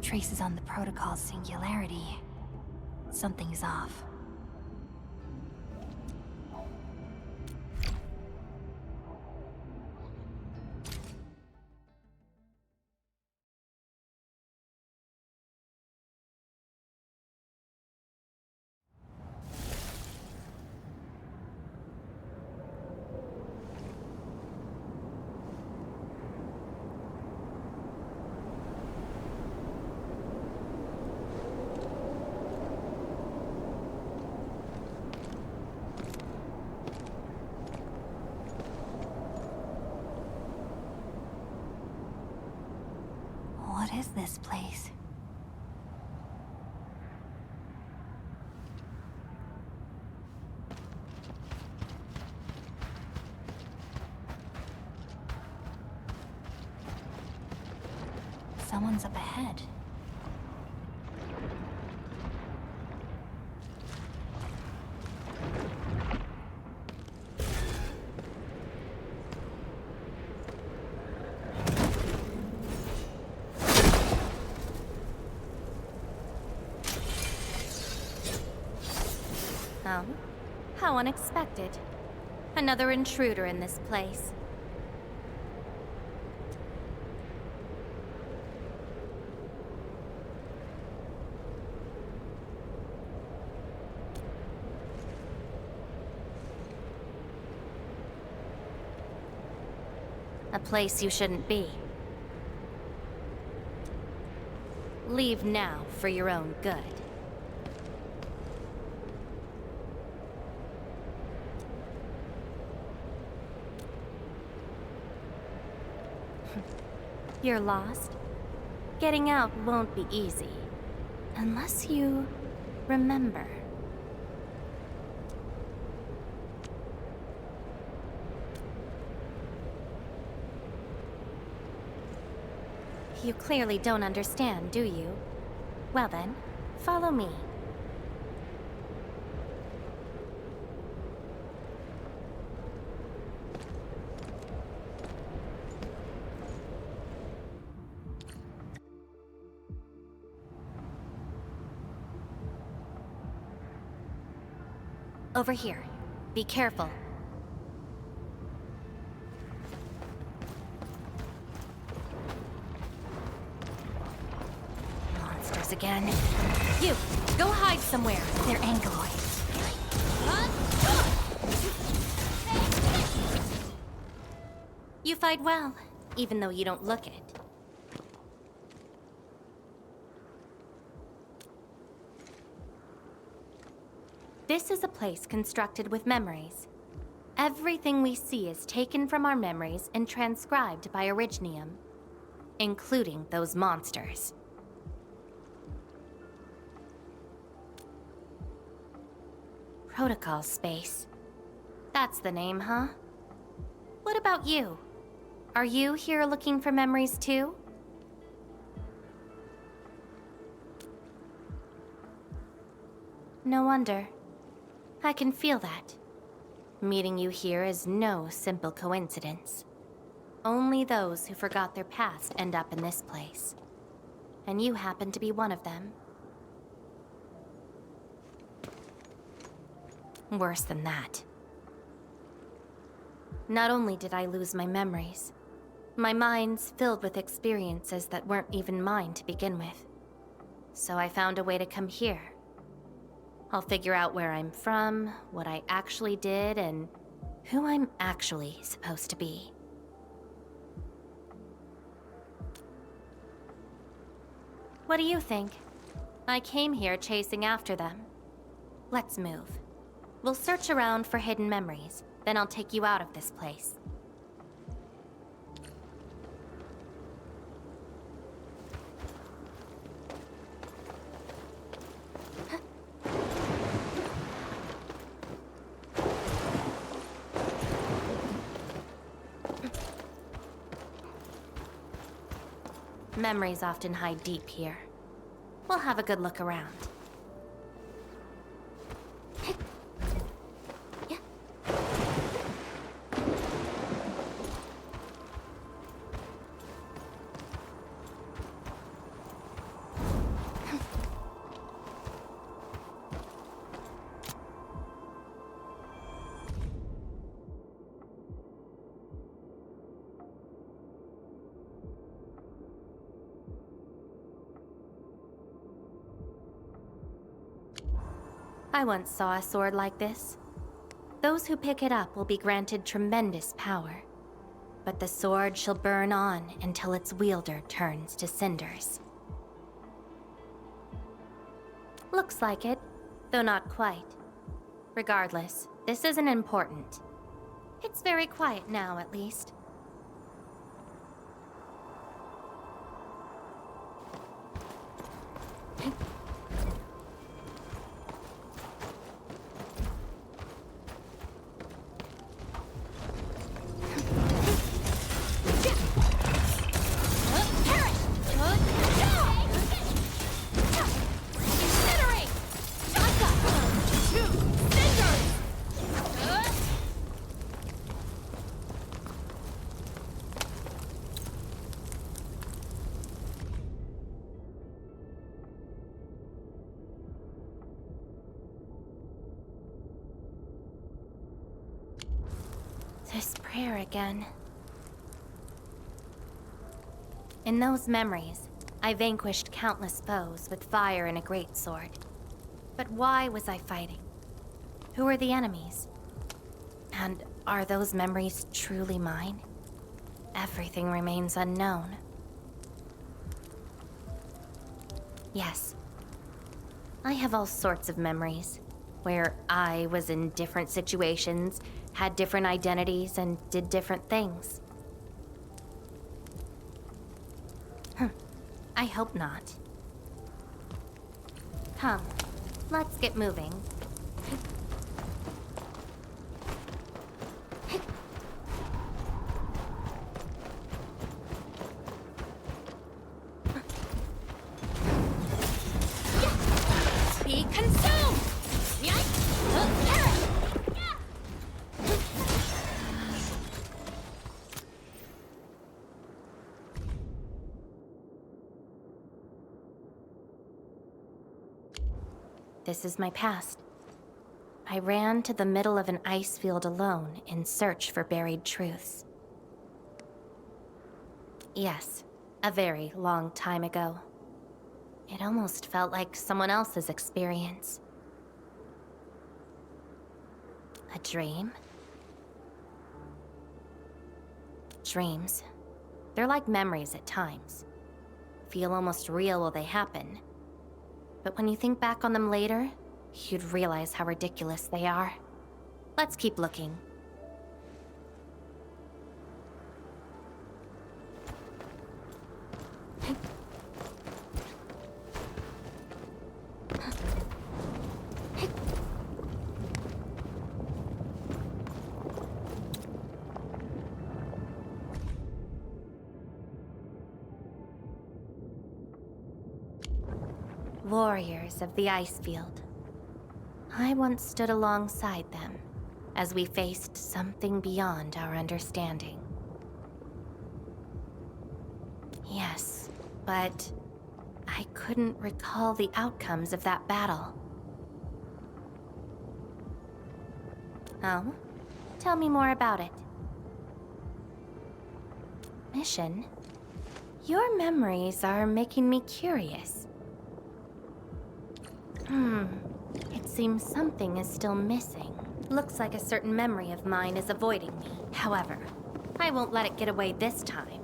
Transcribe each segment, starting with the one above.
traces on the protocol's singularity. Something's off. What is this place? Someone's up ahead. Oh, how unexpected. Another intruder in this place. A place you shouldn't be. Leave now for your own good. You're lost? Getting out won't be easy. Unless you remember. You clearly don't understand, do you? Well then, follow me. Over here. Be careful. Monsters again. You! Go hide somewhere. They're Angloid. You fight well, even though you don't look it. This is a place constructed with memories. Everything we see is taken from our memories and transcribed by Originium, including those monsters. Protocol space. That's the name, huh? What about you? Are you here looking for memories too? No wonder. I can feel that. Meeting you here is no simple coincidence. Only those who forgot their past end up in this place. And you happen to be one of them. Worse than that. Not only did I lose my memories, my mind's filled with experiences that weren't even mine to begin with. So I found a way to come here. I'll figure out where I'm from, what I actually did, and who I'm actually supposed to be. What do you think? I came here chasing after them. Let's move. We'll search around for hidden memories, then I'll take you out of this place. Memories often hide deep here. We'll have a good look around. I once saw a sword like this. Those who pick it up will be granted tremendous power, but the sword shall burn on until its wielder turns to cinders. Looks like it, though not quite. Regardless, this isn't important. It's very quiet now, at least. This prayer again. In those memories, I vanquished countless foes with fire and a greatsword. But why was I fighting? Who were the enemies? And are those memories truly mine? Everything remains unknown. Yes. I have all sorts of memories, where I was in different situations, had different identities, and did different things. I hope not. Come, let's get moving. Be consumed! This is my past. I ran to the middle of an ice field alone in search for buried truths. Yes, a very long time ago. It almost felt like someone else's experience. A dream? Dreams. They're like memories at times. Feel almost real while they happen. But when you think back on them later, you'd realize how ridiculous they are. Let's keep looking. Warriors of the ice field. I once stood alongside them as we faced something beyond our understanding. Yes, but I couldn't recall the outcomes of that battle. Oh? Tell me more about it. Mission? Your memories are making me curious. It seems something is still missing. Looks like a certain memory of mine is avoiding me. However, I won't let it get away this time.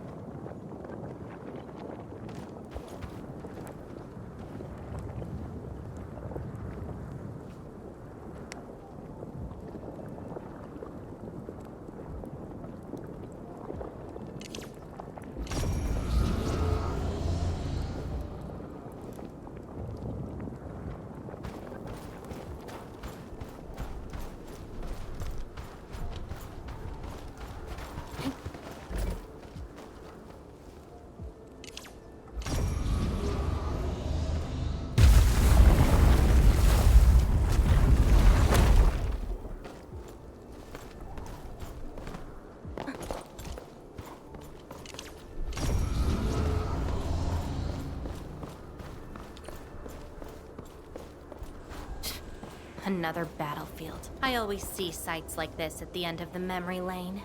Another battlefield. I always see sights like this at the end of the memory lane.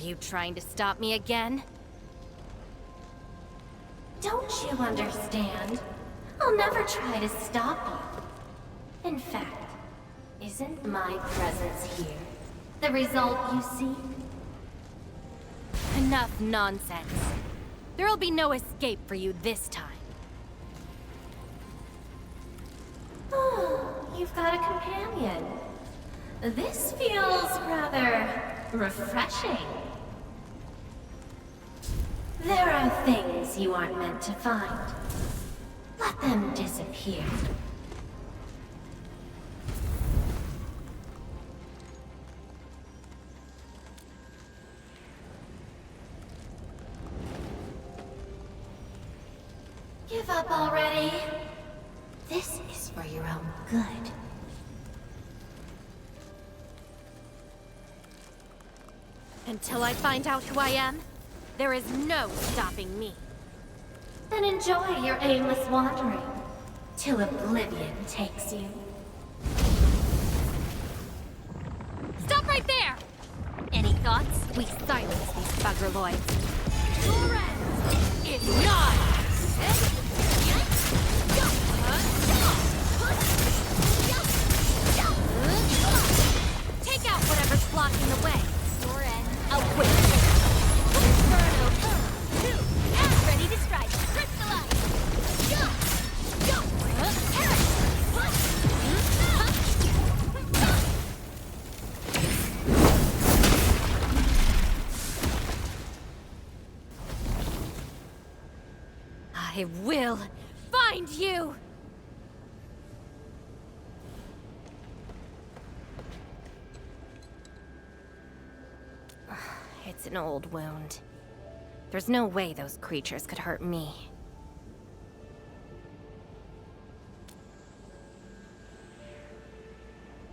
you trying to stop me again? Don't you understand? I'll never try to stop you. In fact, isn't my presence here the result you seek? Enough nonsense. There'll be no escape for you this time. Oh, you've got a companion. This feels rather refreshing. There are things you aren't meant to find. Let them disappear. Give up already. This is for your own good. Until I find out who I am, there is no stopping me. Then enjoy your aimless wandering, till oblivion takes you. Stop right there! Any thoughts? We silence these buggerloids. Your end is nigh! Take out whatever's blocking the way. Your end awaits. Inferno, 2, and ready to strike. Crystallize. I will find you! It's an old wound. There's no way those creatures could hurt me.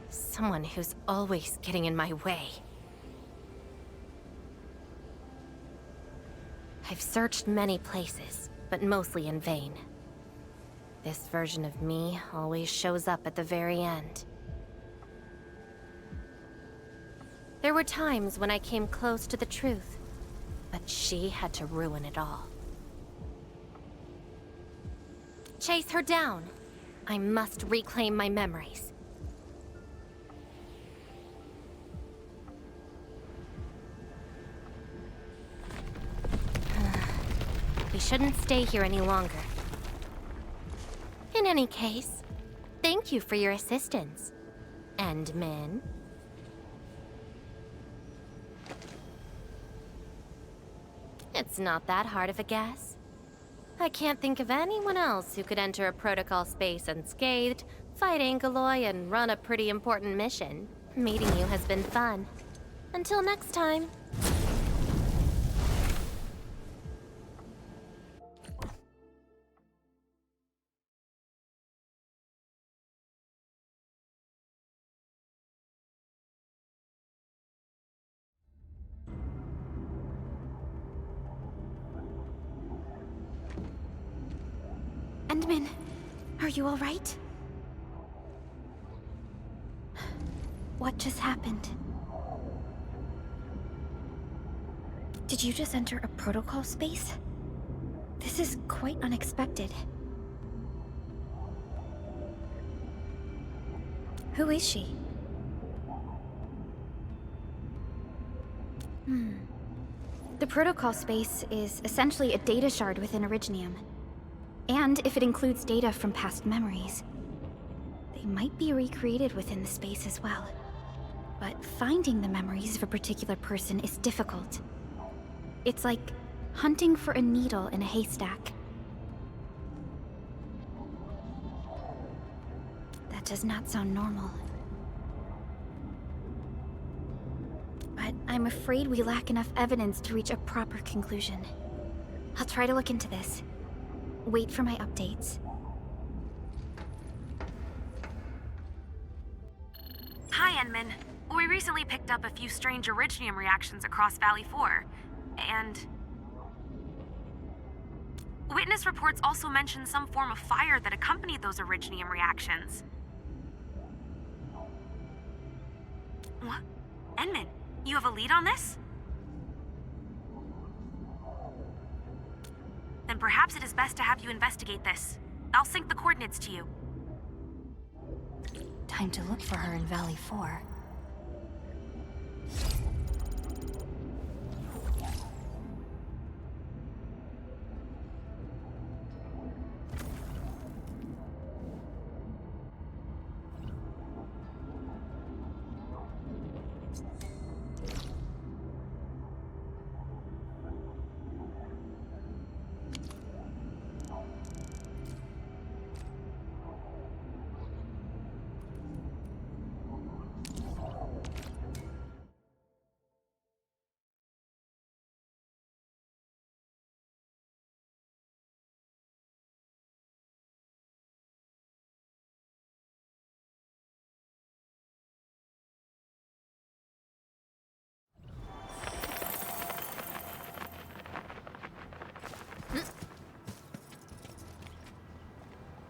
Someone who's always getting in my way. I've searched many places, but mostly in vain. This version of me always shows up at the very end. There were times when I came close to the truth, but she had to ruin it all. Chase her down. I must reclaim my memories. We shouldn't stay here any longer. In any case, thank you for your assistance, Endman. It's not that hard of a guess. I can't think of anyone else who could enter a protocol space unscathed, fight Angeloi, and run a pretty important mission. Meeting you has been fun. Until next time. Endman, are you all right? What just happened? Did you just enter a protocol space? This is quite unexpected. Who is she? The protocol space is essentially a data shard within Originium. And if it includes data from past memories, they might be recreated within the space as well. But finding the memories of a particular person is difficult. It's like hunting for a needle in a haystack. That does not sound normal. But I'm afraid we lack enough evidence to reach a proper conclusion. I'll try to look into this. Wait for my updates. Hi, Enman. We recently picked up a few strange Originium reactions across Valley 4, and... Witness reports also mention some form of fire that accompanied those Originium reactions. What? Enman, you have a lead on this? Perhaps it is best to have you investigate this. I'll sync the coordinates to you. Time to look for her in Valley 4.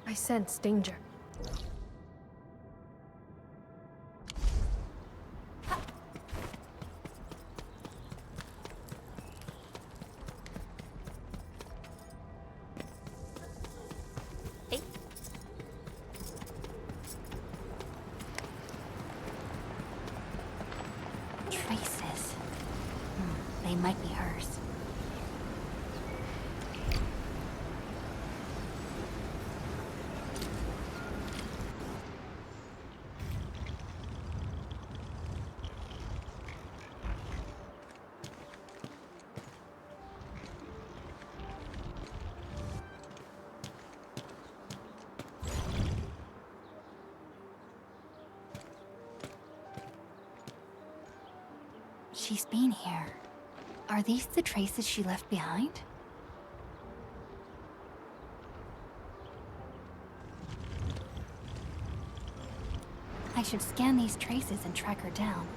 I sense danger. Traces. They might be hers. She's been here. Are these the traces she left behind? I should scan these traces and track her down.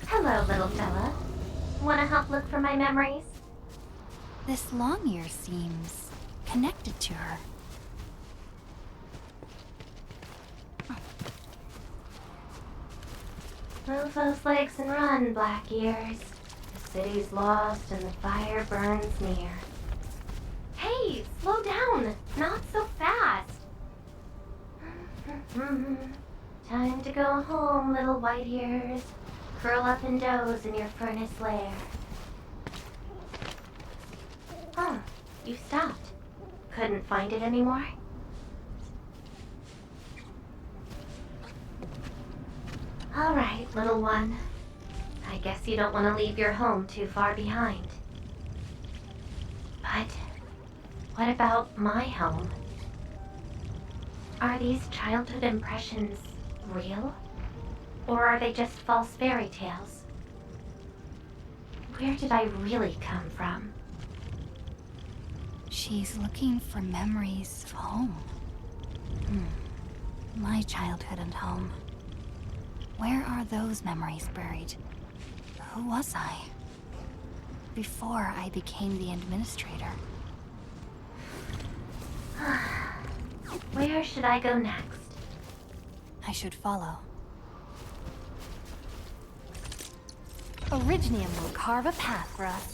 Hello, little fella. Wanna help look for my memories? This long ear seems connected to her. Move those legs and run, Black Ears. The city's lost and the fire burns near. Hey, slow down! Not so fast! Time to go home, little white ears. Curl up and doze in your furnace lair. Huh, you stopped. Couldn't find it anymore? Alright, little one. I guess you don't want to leave your home too far behind. But what about my home? Are these childhood impressions real? Or are they just false fairy tales? Where did I really come from? She's looking for memories of home. My childhood and home. Where are those memories buried? Who was I? Before I became the administrator. Where should I go next? I should follow. Originium will carve a path for us.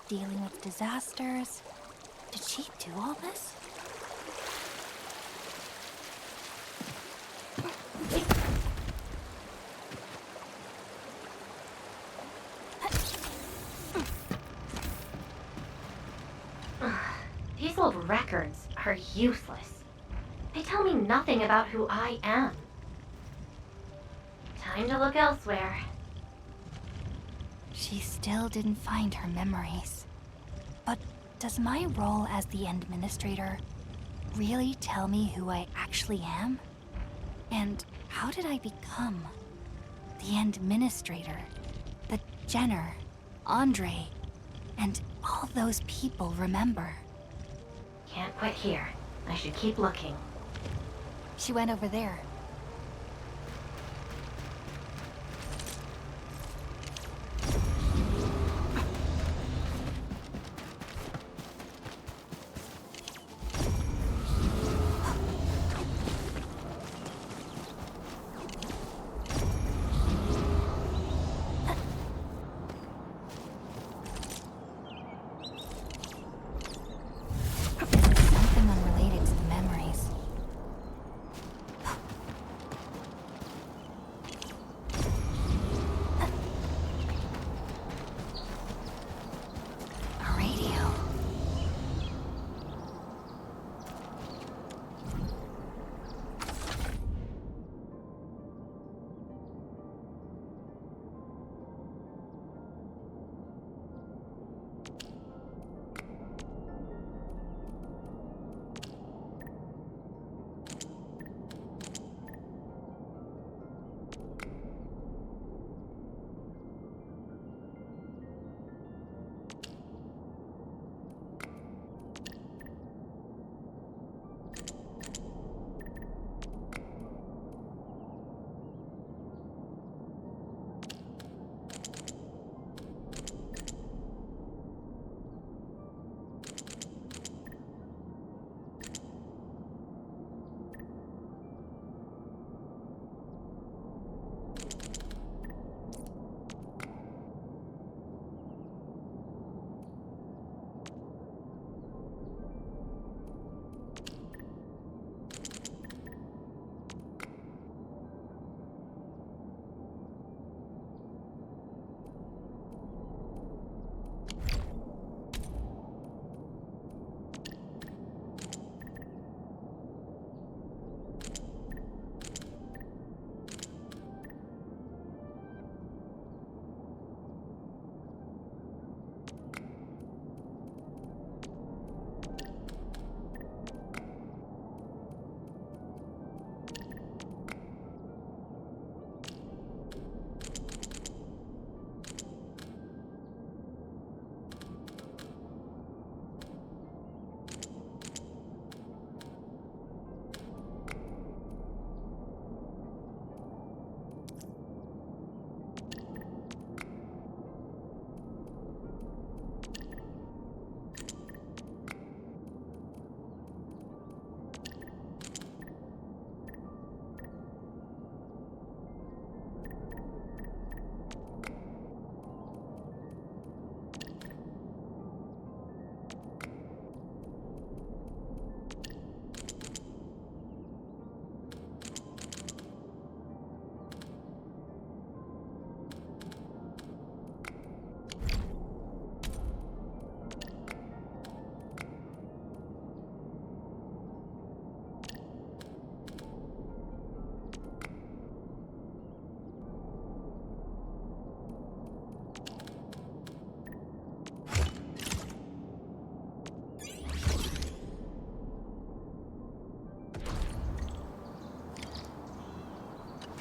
dealing with disasters. Did she do all this? These old records are useless. They tell me nothing about who I am. Time to look elsewhere. She still didn't find her memories. But does my role as the administrator really tell me who I actually am? And how did I become the administrator that Jenner, Andre, and all those people remember? Can't quit here. I should keep looking. She went over there. Something unrelated to the memories. A radio.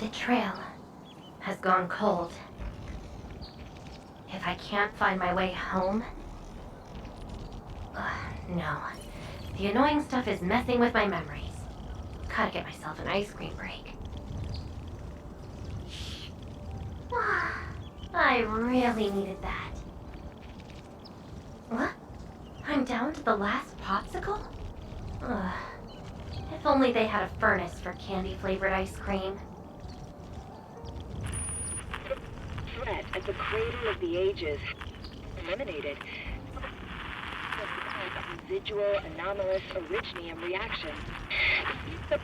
The trail has gone cold. If I can't find my way home... no. The annoying stuff is messing with my memories. Gotta get myself an ice cream break. I really needed that. What? I'm down to the last popsicle? If only they had a furnace for candy-flavored ice cream. Threat at the Cradle of the Ages. Eliminated. residual anomalous originium reaction. To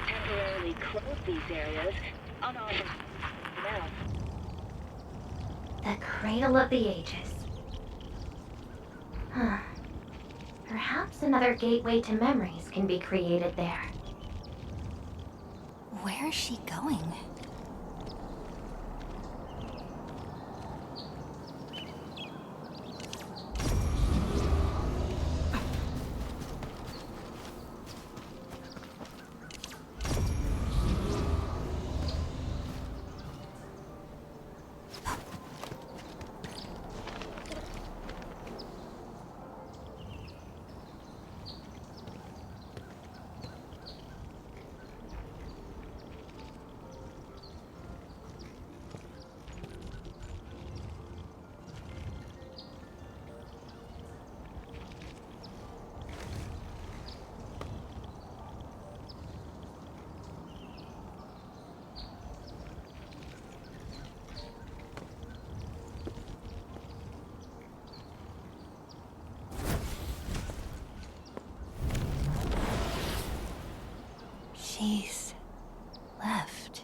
temporarily close these areas, unauthorized now. The Cradle of the Ages. Huh. Perhaps another gateway to memories can be created there. Where is she going? She's left.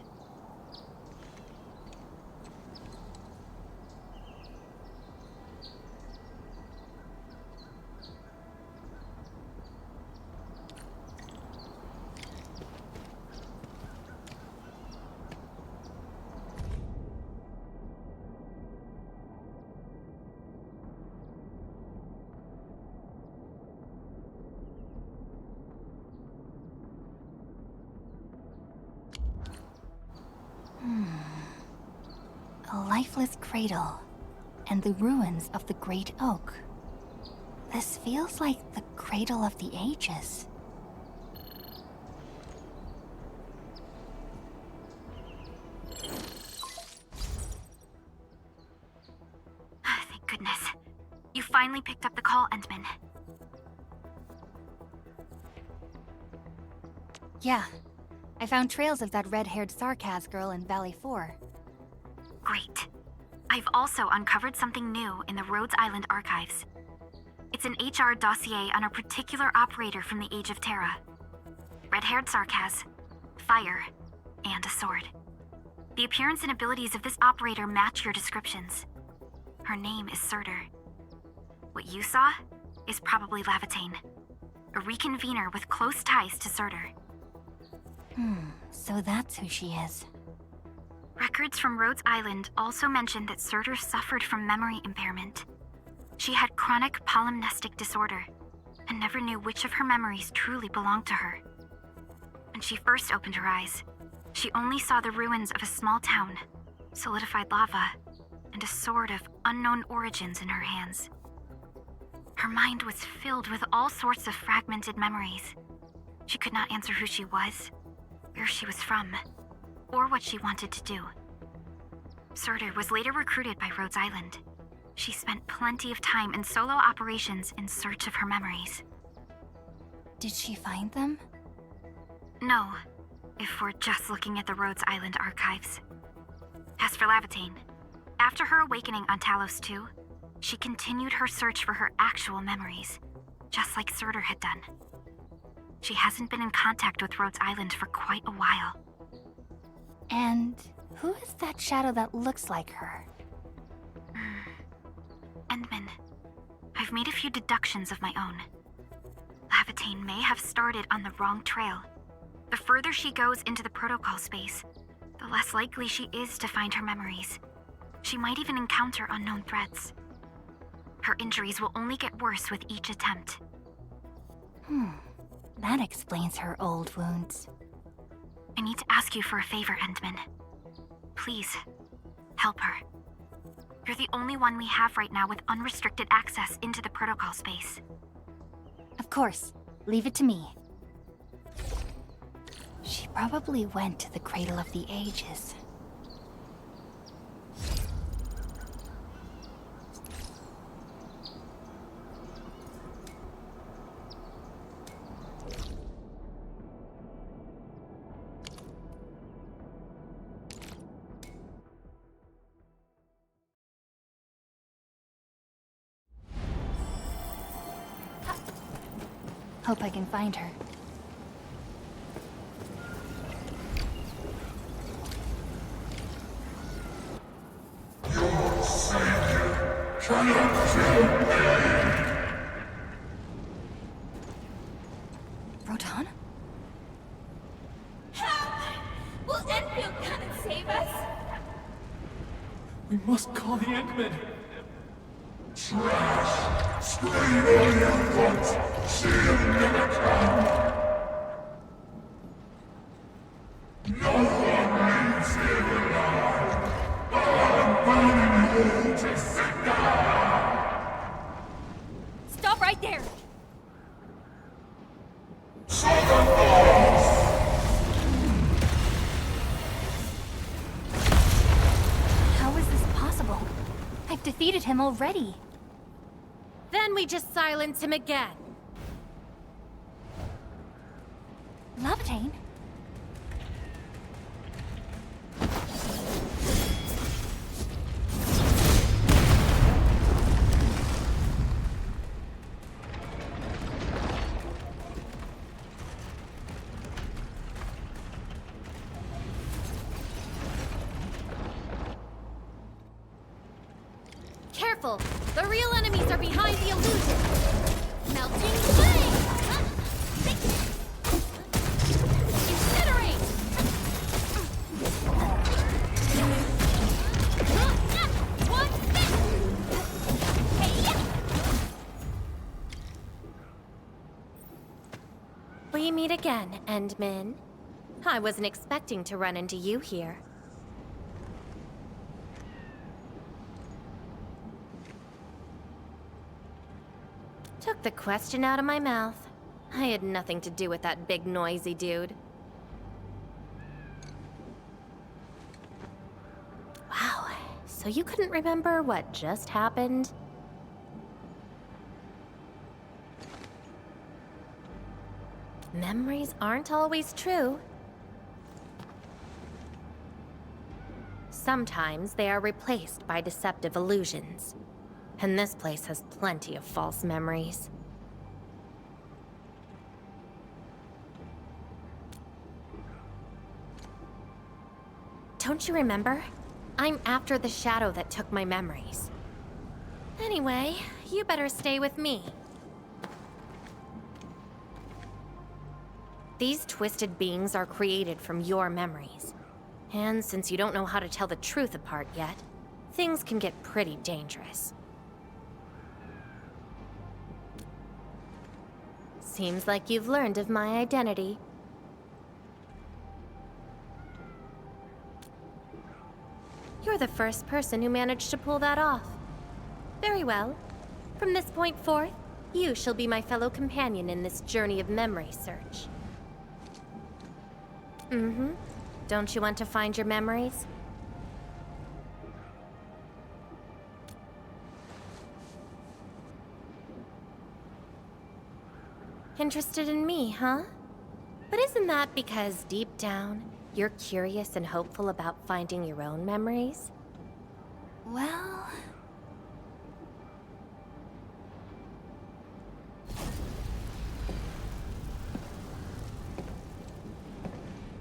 A lifeless cradle, and the ruins of the Great Oak. This feels like the Cradle of the Ages. Thank goodness. You finally picked up the call, Endman. Yeah, I found trails of that red-haired Sarkaz girl in Valley 4. Great. I've also uncovered something new in the Rhodes Island archives. It's an HR dossier on a particular operator from the Age of Terra. Red-haired Sarkaz, fire, and a sword. The appearance and abilities of this operator match your descriptions. Her name is Surtur. What you saw is probably LAEVATAIN, a reconvener with close ties to Surtur. So that's who she is. Records from Rhodes Island also mention that Surtur suffered from memory impairment. She had chronic polymnestic disorder, and never knew which of her memories truly belonged to her. When she first opened her eyes, she only saw the ruins of a small town, solidified lava, and a sword of unknown origins in her hands. Her mind was filled with all sorts of fragmented memories. She could not answer who she was, where she was from, or what she wanted to do. Surtur was later recruited by Rhodes Island. She spent plenty of time in solo operations in search of her memories. Did she find them? No, if we're just looking at the Rhodes Island archives. As for LAEVATAIN, after her awakening on Talos 2, she continued her search for her actual memories, just like Surtur had done. She hasn't been in contact with Rhodes Island for quite a while. And who is that shadow that looks like her? Endman, I've made a few deductions of my own. LAEVATAIN may have started on the wrong trail. The further she goes into the protocol space, the less likely she is to find her memories. She might even encounter unknown threats. Her injuries will only get worse with each attempt. That explains her old wounds. I need to ask you for a favor, Endman. Please, help her. You're the only one we have right now with unrestricted access into the protocol space. Of course. Leave it to me. She probably went to the Cradle of the Ages. Hope I can find her. Your savior cannot kill me! Rodan? Will Enfield come and save us? We must call the Endmen! Trash! Scream all you want! She'll never come! No one leaves here alive! I'm burning you to cinder! Stop right there! How is this possible? I've defeated him already. Then we just silence him again. LAEVATAIN? Careful! The real enemies are behind the illusion! Melting flame! Incinerate! One hit! Hey-ya! We meet again, Endmin. I wasn't expecting to run into you here. Took the question out of my mouth. I had nothing to do with that big noisy dude. Wow, so you couldn't remember what just happened? Memories aren't always true. Sometimes they are replaced by deceptive illusions. And this place has plenty of false memories. Don't you remember? I'm after the shadow that took my memories. Anyway, you better stay with me. These twisted beings are created from your memories. And since you don't know how to tell the truth apart yet, things can get pretty dangerous. Seems like you've learned of my identity. You're the first person who managed to pull that off. Very well. From this point forth, you shall be my fellow companion in this journey of memory search. Mm-hmm. Don't you want to find your memories? Interested in me, huh? But isn't that because deep down, you're curious and hopeful about finding your own memories? Well...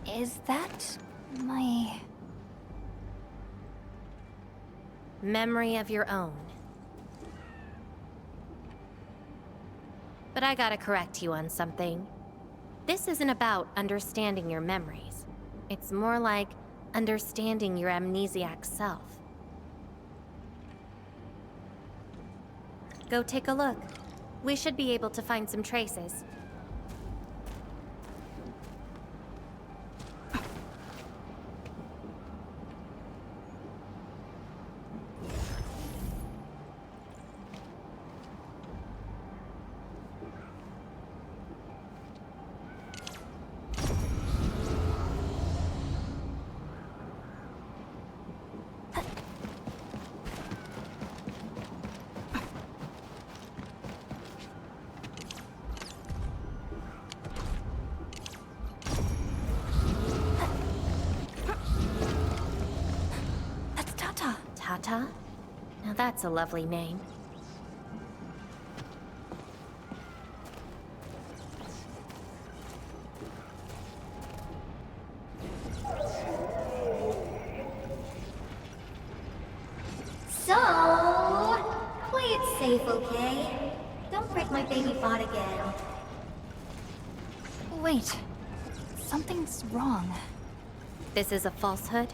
Is that my... Memory of your own. But I gotta correct you on something. This isn't about understanding your memories. It's more like understanding your amnesiac self. Go take a look. We should be able to find some traces. Tata? Now that's a lovely name. safe, okay? Don't break my baby bot again. Wait. Something's wrong. This is a falsehood?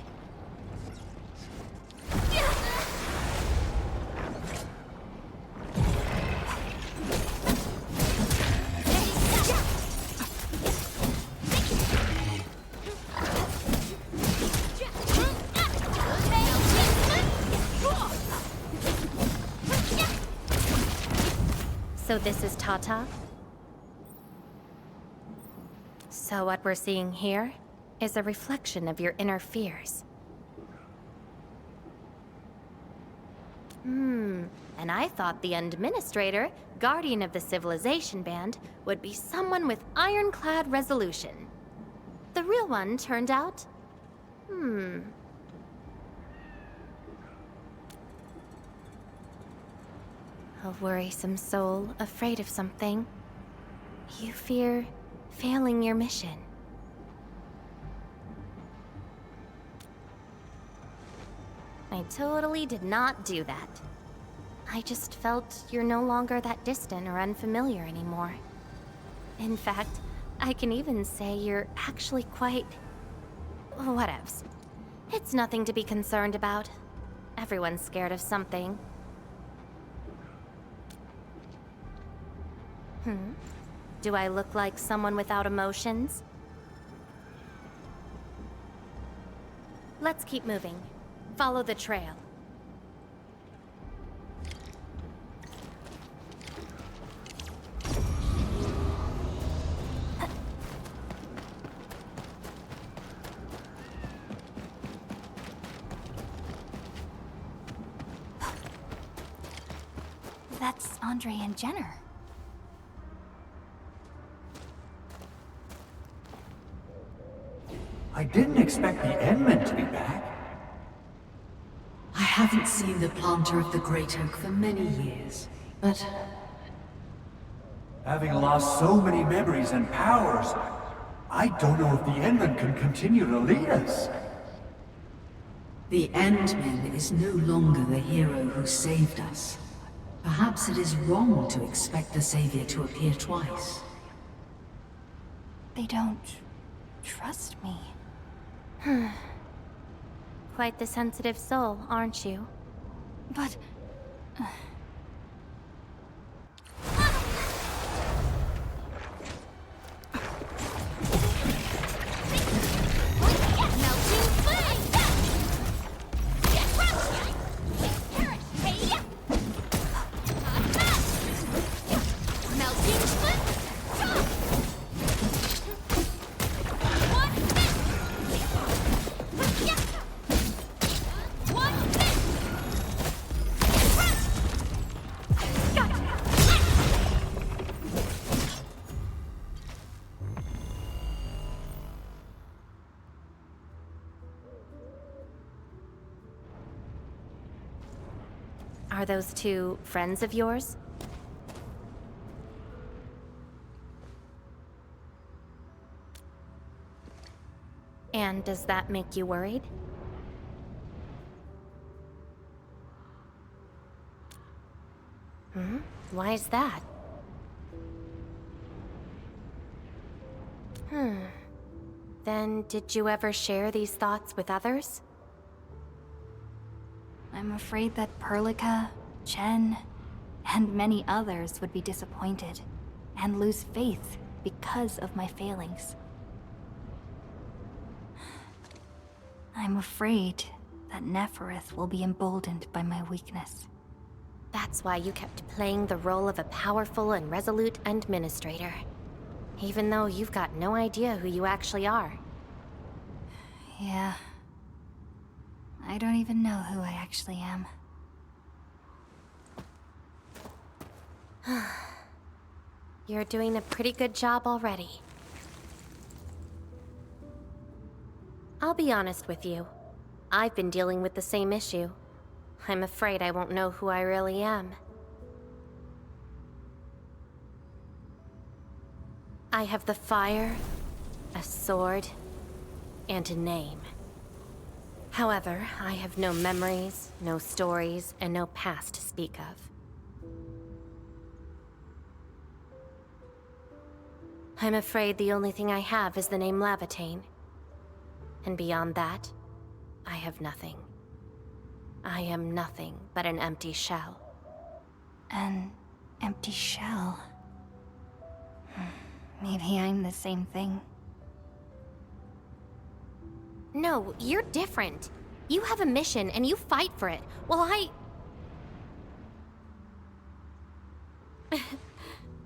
So this is Tata? So what we're seeing here is a reflection of your inner fears. And I thought the Administrator, Guardian of the Civilization Band, would be someone with ironclad resolution. The real one turned out... A worrisome soul, afraid of something. You fear failing your mission. I totally did not do that. I just felt you're no longer that distant or unfamiliar anymore. In fact, I can even say you're actually quite... whatevs. It's nothing to be concerned about. Everyone's scared of something. Do I look like someone without emotions? Let's keep moving. Follow the trail. That's Andre and Jenner. I didn't expect the Endmen to be back. I haven't seen the planter of the Great Oak for many years, but... Having lost so many memories and powers, I don't know if the Endmen can continue to lead us. The Endman is no longer the hero who saved us. Perhaps it is wrong to expect the Savior to appear twice. They don't trust me. Quite the sensitive soul, aren't you? But... Are those two friends of yours? And does that make you worried? Why is that? Then did you ever share these thoughts with others? I'm afraid that Perlica, Chen, and many others would be disappointed and lose faith because of my failings. I'm afraid that Nefereth will be emboldened by my weakness. That's why you kept playing the role of a powerful and resolute administrator. Even though you've got no idea who you actually are. Yeah. I don't even know who I actually am. You're doing a pretty good job already. I'll be honest with you. I've been dealing with the same issue. I'm afraid I won't know who I really am. I have the fire, a sword, and a name. However, I have no memories, no stories, and no past to speak of. I'm afraid the only thing I have is the name LAEVATAIN. And beyond that, I have nothing. I am nothing but an empty shell. An empty shell. Maybe I'm the same thing. No, you're different. You have a mission and you fight for it, while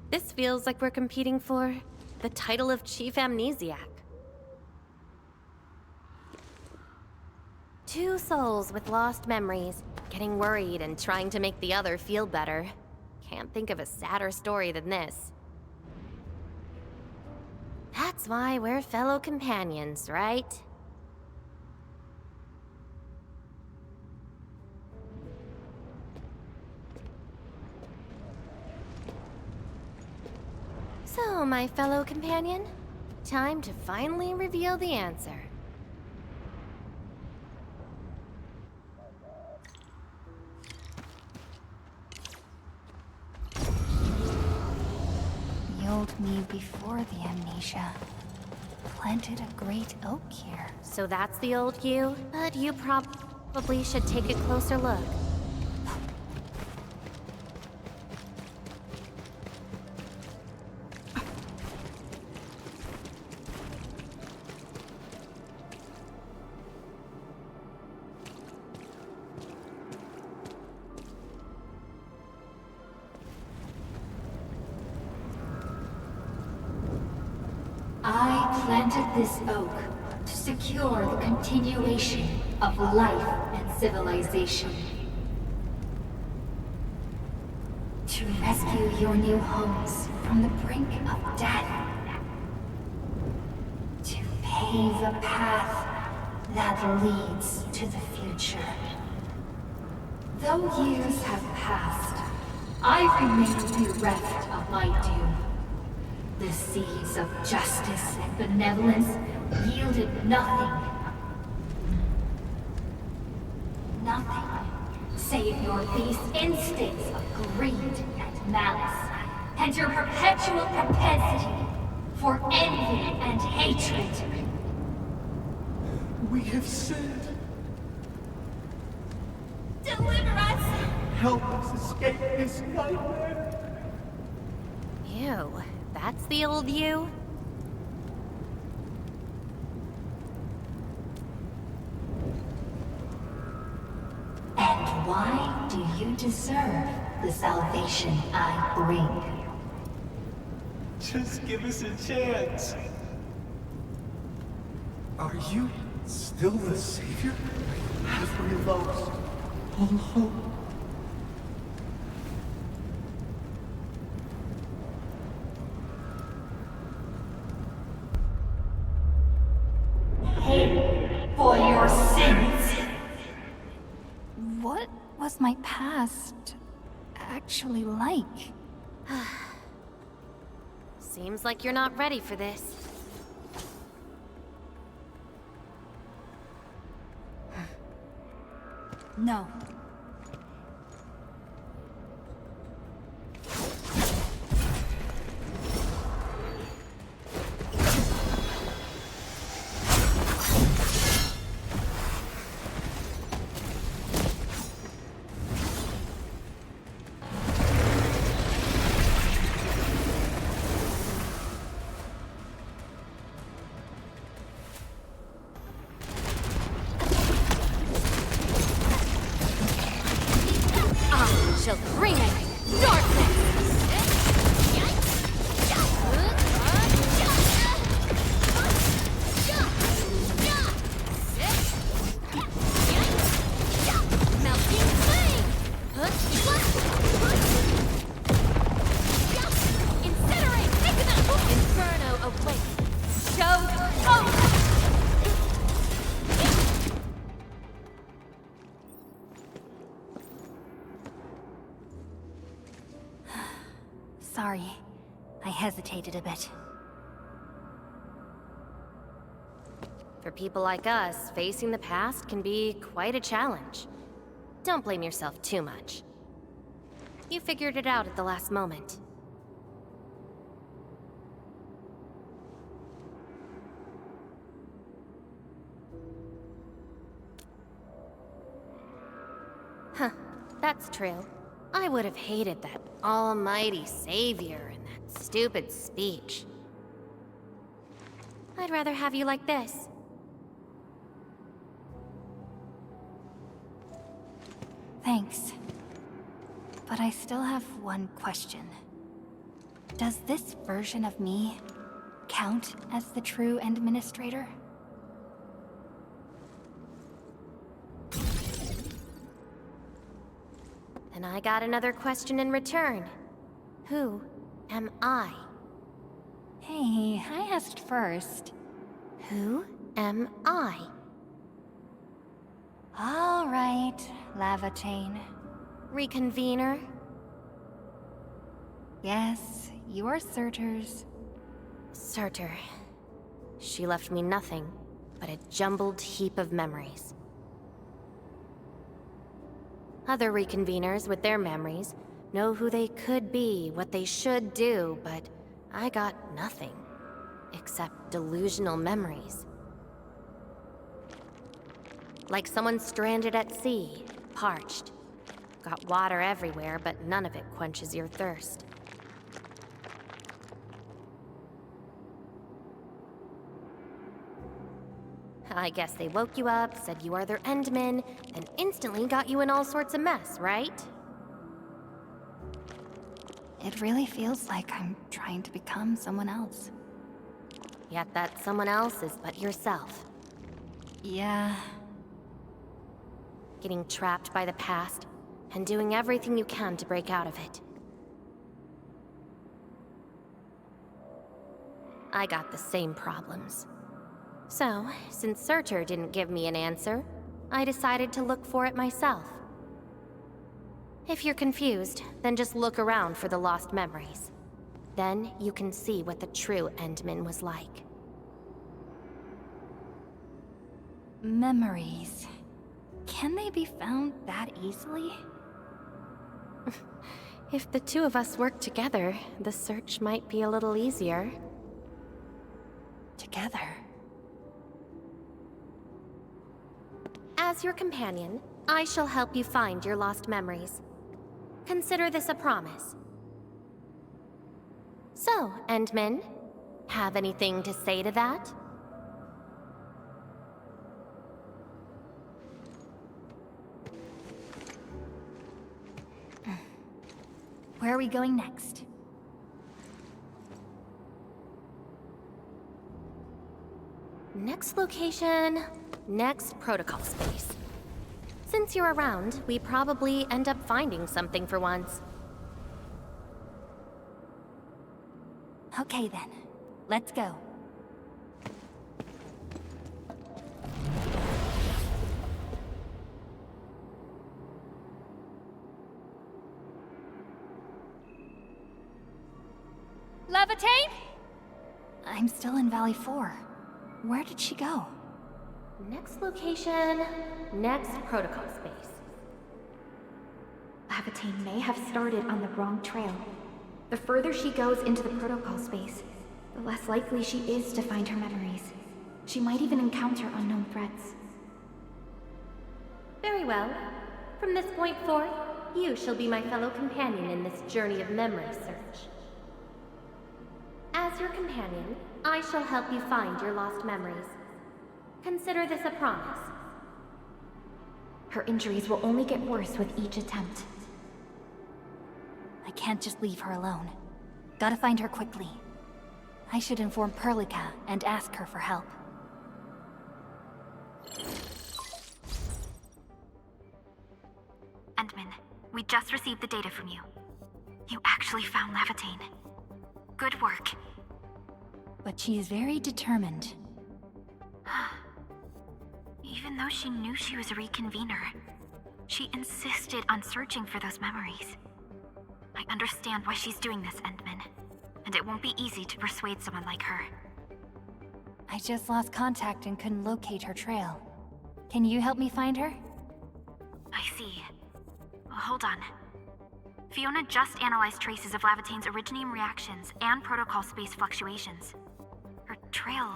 This feels like we're competing for the title of Chief Amnesiac. Two souls with lost memories, getting worried and trying to make the other feel better. Can't think of a sadder story than this. That's why we're fellow companions, right? So, my fellow companion, time to finally reveal the answer. The old me before the amnesia planted a great oak here. So that's the old you? But you probably should take a closer look. I planted this oak to secure the continuation of life and civilization. To rescue your new homes from the brink of death. To pave a path that leads to the future. Though years have passed, I remain bereft of my due. The seeds of justice and benevolence yielded nothing. Nothing, save your base instincts of greed and malice, and your perpetual propensity for envy and hatred. We have sinned. Deliver us! Help us escape this nightmare. Ew, that's the old you? And why do you deserve the salvation I bring? Just give us a chance. Are you still the savior? Have we lost all hope? Pay for your sins! What was my past actually like? Seems like you're not ready for this. No. Shall bring it darkness! Melting flame! Incinerate! Inferno awaits! Show's over! Sorry, I hesitated a bit. For people like us, facing the past can be quite a challenge. Don't blame yourself too much. You figured it out at the last moment. That's true. I would have hated that almighty savior and that stupid speech. I'd rather have you like this. Thanks. But I still have one question. Does this version of me count as the true administrator? And I got another question in return. Who am I? Hey, I asked first. Who am I? All right, LAEVATAIN. Reconvener? Yes, you're Surtur's. Surtur. She left me nothing but a jumbled heap of memories. Other reconveners with their memories know who they could be, what they should do, but I got nothing except delusional memories. Like someone stranded at sea, parched. Got water everywhere, but none of it quenches your thirst. I guess they woke you up, said you are their endman, and instantly got you in all sorts of mess, right? It really feels like I'm trying to become someone else. Yet that someone else is but yourself. Yeah. Getting trapped by the past, and doing everything you can to break out of it. I got the same problems. So, since Surtur didn't give me an answer, I decided to look for it myself. If you're confused, then just look around for the lost memories. Then you can see what the true Endman was like. Memories. Can they be found that easily? If the two of us work together, the search might be a little easier. Together? As your companion, I shall help you find your lost memories. Consider this a promise. So, Endman, have anything to say to that? Where are we going next? Next location, next protocol space. Since you're around, we probably end up finding something for once. Okay then, let's go. LAEVATAIN? I'm still in Valley 4. Where did she go? Next location, next protocol space. LAEVATAIN may have started on the wrong trail. The further she goes into the protocol space, the less likely she is to find her memories. She might even encounter unknown threats. Very well. From this point forth, you shall be my fellow companion in this journey of memory search. As your companion, I shall help you find your lost memories. Consider this a promise. Her injuries will only get worse with each attempt. I can't just leave her alone. Gotta find her quickly. I should inform Perlica and ask her for help. Endman, we just received the data from you. You actually found LAEVATAIN. Good work. But she's very determined. Even though she knew she was a reconvener, she insisted on searching for those memories. I understand why she's doing this, Endman, and it won't be easy to persuade someone like her. I just lost contact and couldn't locate her trail. Can you help me find her? I see. Hold on. Fiona just analyzed traces of LAEVATAIN's originium reactions and protocol space fluctuations. Her trail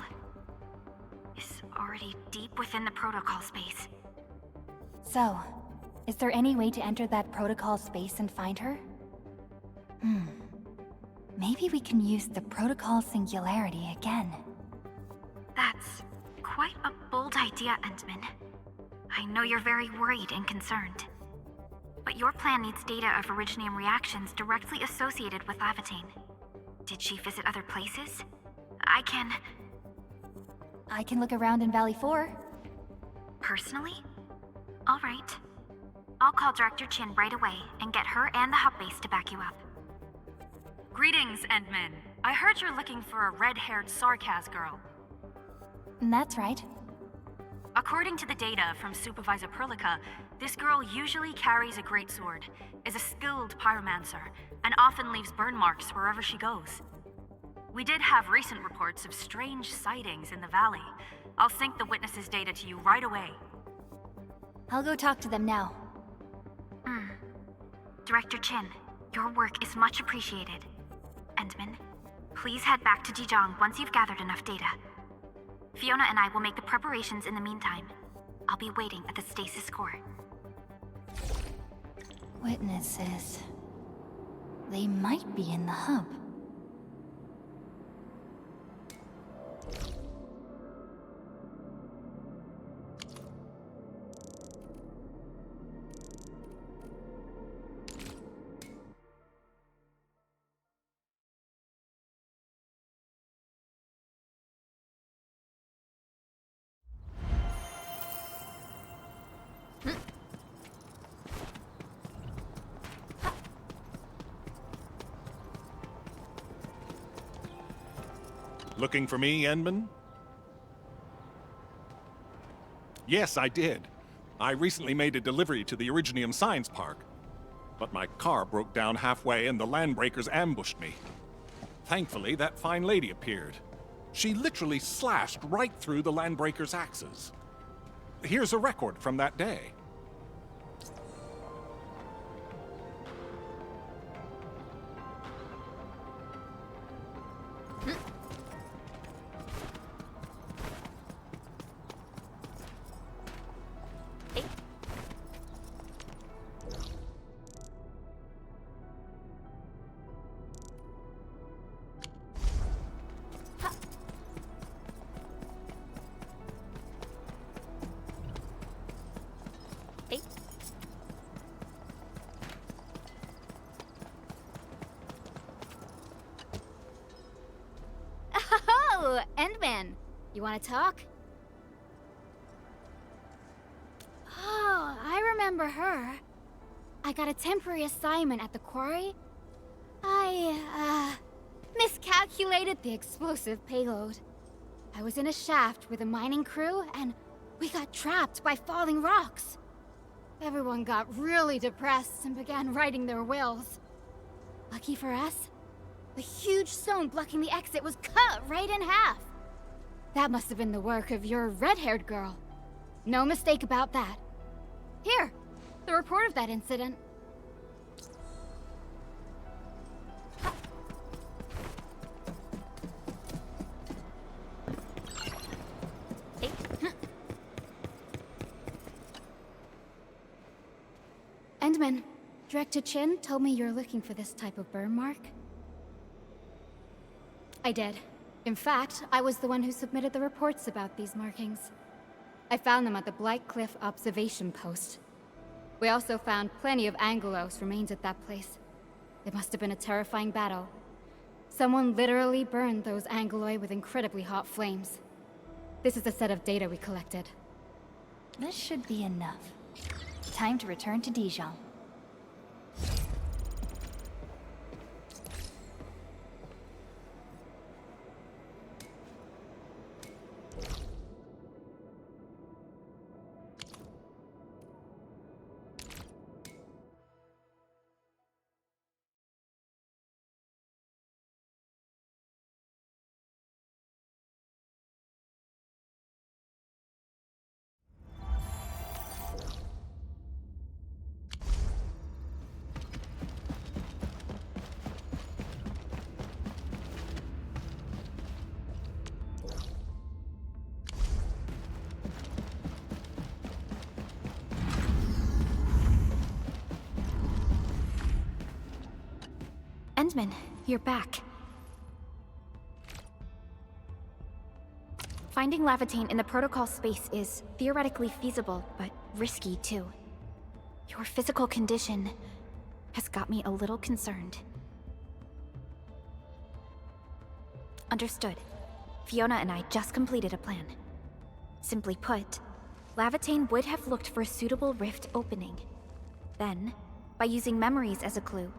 is already deep within the protocol space. So, Is there any way to enter that protocol space and find her? Maybe we can use the protocol singularity again. That's quite a bold idea, Entman. I know you're very worried and concerned. But your plan needs data of originium reactions directly associated with LAEVATAIN. Did she visit other places? I can look around in Valley 4. Personally? All right. I'll call Director Chin right away and get her and the hub base to back you up. Greetings, Endman. I heard you're looking for a red-haired Sarkaz girl. That's right. According to the data from Supervisor Perlica, this girl usually carries a greatsword, is a skilled pyromancer, and often leaves burn marks wherever she goes. We did have recent reports of strange sightings in the valley. I'll sync the witnesses' data to you right away. I'll go talk to them now. Director Chin, your work is much appreciated. Endman, please head back to Dijon once you've gathered enough data. Fiona and I will make the preparations in the meantime. I'll be waiting at the stasis core. Witnesses. They might be in the hub. Looking for me, Endman? Yes, I did. I recently made a delivery to the Originium Science Park. But my car broke down halfway and the landbreakers ambushed me. Thankfully, that fine lady appeared. She literally slashed right through the landbreakers' axes. Here's a record from that day. Oh, Endman. You want to talk? Oh, I remember her. I got a temporary assignment at the quarry. I, miscalculated the explosive payload. I was in a shaft with a mining crew, and we got trapped by falling rocks. Everyone got really depressed and began writing their wills. Lucky for us, the huge stone blocking the exit was cut right in half. That must have been the work of your red-haired girl. No mistake about that. Here, the report of that incident. Endman, Director Chin told me you're looking for this type of burn mark. I did. In fact, I was the one who submitted the reports about these markings. I found them at the Blight Cliff observation post. We also found plenty of Angelos remains at that place. It must have been a terrifying battle. Someone literally burned those Angeloi with incredibly hot flames. This is a set of data we collected. This should be enough. Time to return to Dijon. Endman, you're back. Finding LAEVATAIN in the protocol space is theoretically feasible, but risky too. Your physical condition has got me a little concerned. Understood. Fiona and I just completed a plan. Simply put, LAEVATAIN would have looked for a suitable rift opening. Then, by using memories as a clue,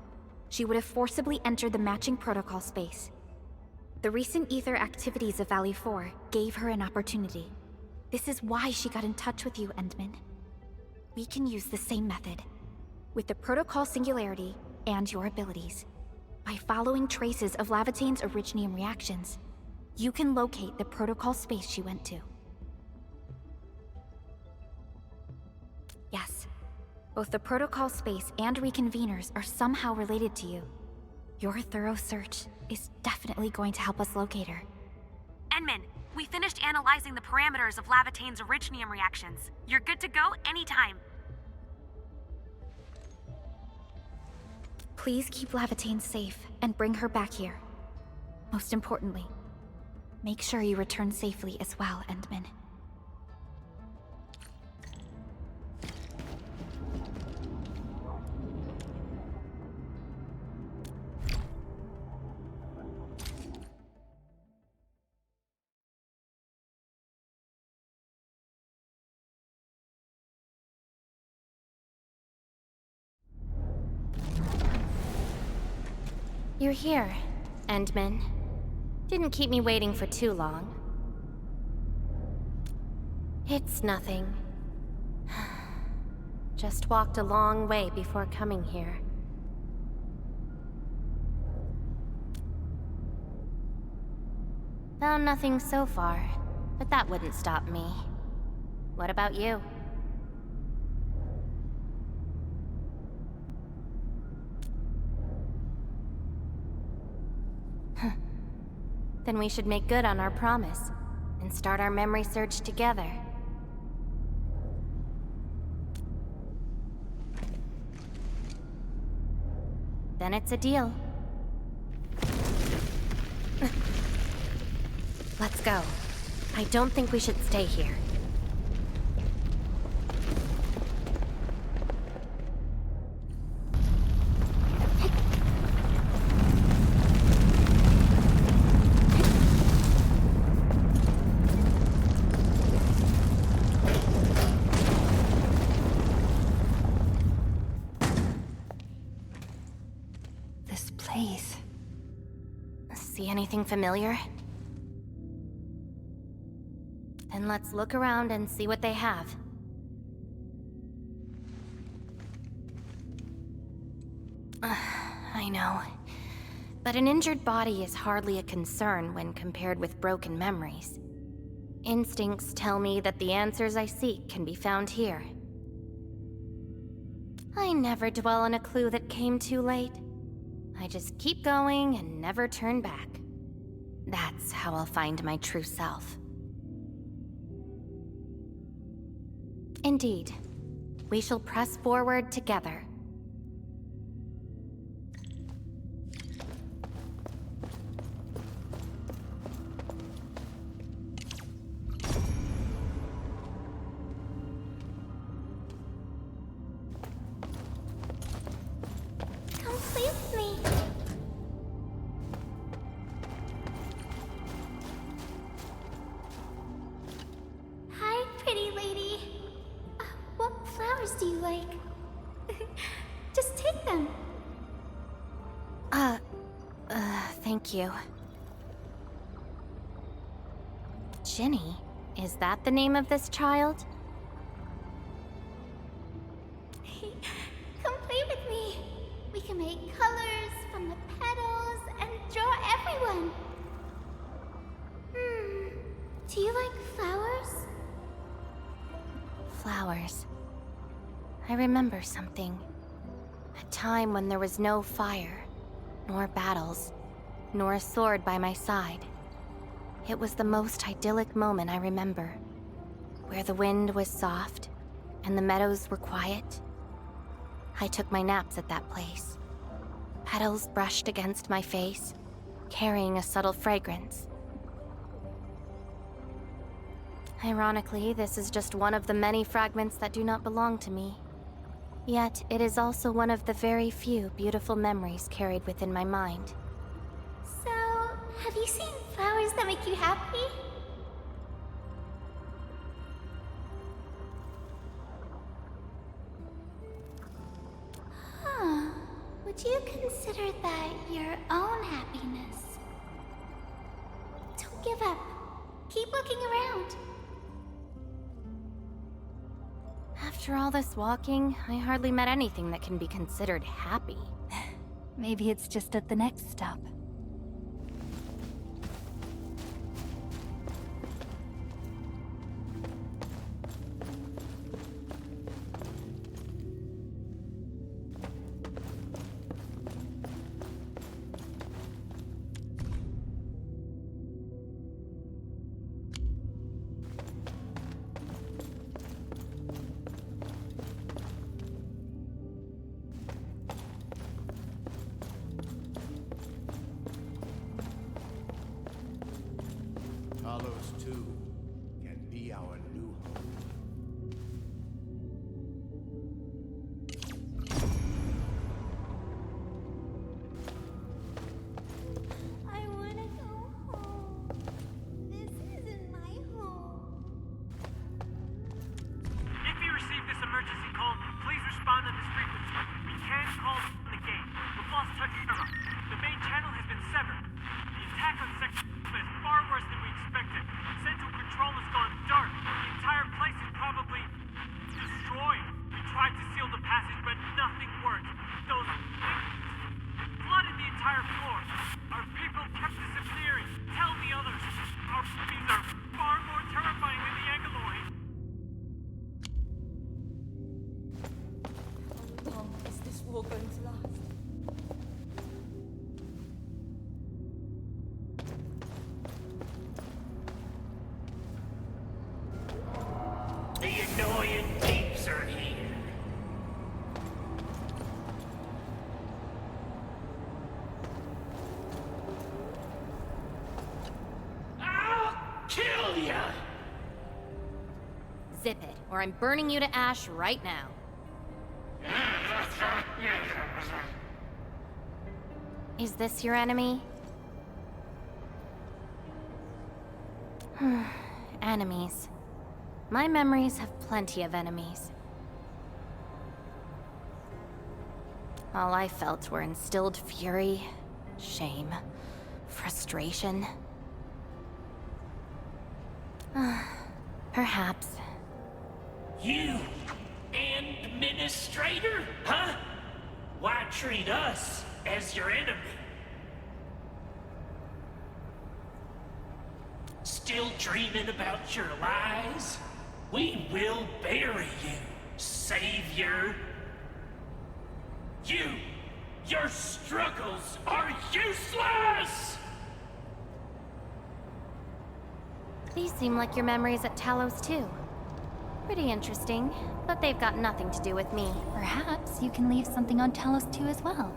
she would have forcibly entered the matching protocol space. The recent ether activities of Valley 4 gave her an opportunity. This is why she got in touch with you, Endman. We can use the same method, with the protocol singularity and your abilities. By following traces of LAEVATAIN's originium reactions, you can locate the protocol space she went to. Yes, both the protocol space and reconveners are somehow related to you. Your thorough search is definitely going to help us locate her. Endman, we finished analyzing the parameters of LAEVATAIN's originium reactions. You're good to go anytime. Please keep LAEVATAIN safe and bring her back here. Most importantly, make sure you return safely as well, Endman. You're here, Endman. Didn't keep me waiting for too long. It's nothing. Just walked a long way before coming here. Found nothing so far, but that wouldn't stop me. What about you? Then we should make good on our promise and start our memory search together. Then it's a deal. Let's go. I don't think we should stay here. See anything familiar? Then let's look around and see what they have. I know. But an injured body is hardly a concern when compared with broken memories. Instincts tell me that the answers I seek can be found here. I never dwell on a clue that came too late. I just keep going and never turn back. That's how I'll find my true self. Indeed, we shall press forward together. Come play with me. Hi, pretty lady. What flowers do you like? Just take them. Thank you. Ginny? Is that the name of this child? Come play with me. We can make colors from the petals and draw everyone. Do you like flowers? Flowers. I remember something. A time when there was no fire, nor battles, nor a sword by my side. It was the most idyllic moment I remember, where the wind was soft and the meadows were quiet. I took my naps at that place. Petals brushed against my face, carrying a subtle fragrance. Ironically, this is just one of the many fragments that do not belong to me. Yet, it is also one of the very few beautiful memories carried within my mind. So, have you seen flowers that make you happy? Huh. Would you consider that your own happiness? Don't give up. Keep looking around. After all this walking, I hardly met anything that can be considered happy. Maybe it's just at the next stop. Talos too can be our new home. I wanna go home. This isn't my home. If you receive this emergency call, please respond on this frequency. We can't call from the gate. We've lost touch with them. The main channel has been severed. The attack on Section is far worse than we expected. Central control has gone dark. The entire place is probably destroyed. We tried to seal the passage, but nothing worked. Those things flooded the entire floor. Our people kept disappearing. Tell the others. Our beings are far more terrifying than the Angaloid. How long is this war going to last? The annoying peeps are here. I'll kill ya! Zip it, or I'm burning you to ash right now. Is this your enemy? Enemies. My memories have plenty of enemies. All I felt were instilled fury, shame, frustration. Perhaps. You, administrator, huh? Why treat us as your enemy? Still dreaming about your lies? We will bury you, savior. Your struggles are useless! These seem like your memories at Talos too. Pretty interesting, but they've got nothing to do with me. Perhaps you can leave something on Talos too as well.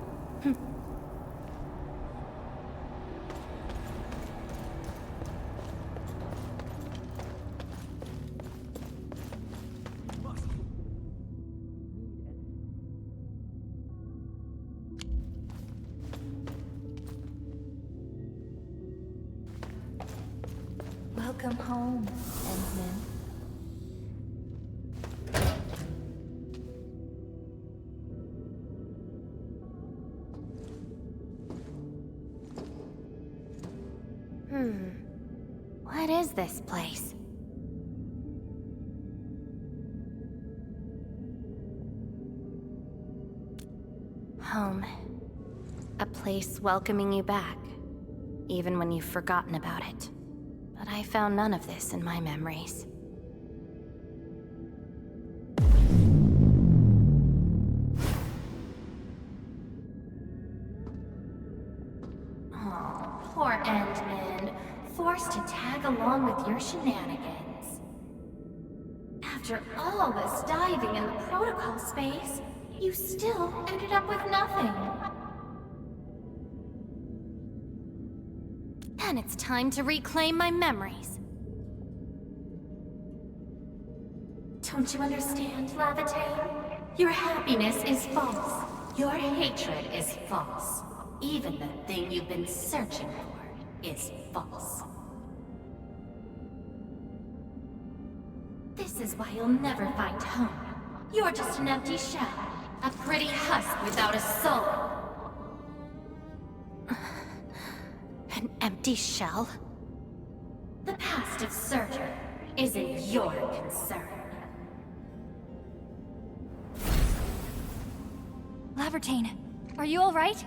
Welcome home, Endman. What is this place? Home. A place welcoming you back, even when you've forgotten about it. But I found none of this in my memories. Oh, poor Endman. Forced to tag along with your shenanigans. After all this diving in the protocol space, you still ended up with nothing. Then it's time to reclaim my memories. Don't you understand, LAEVATAIN? Your happiness is false. Your hatred is false. Even the thing you've been searching for is false. This is why you'll never find home. You're just an empty shell. A pretty husk without a soul. An empty shell? The past of Surtur isn't your concern. LAEVATAIN, are you alright?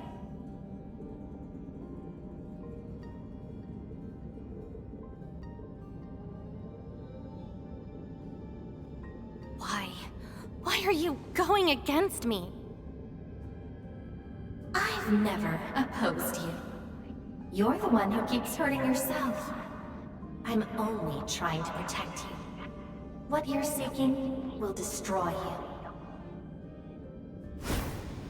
Why are you going against me? I've never opposed you. You're the one who keeps hurting yourself. I'm only trying to protect you. What you're seeking will destroy you.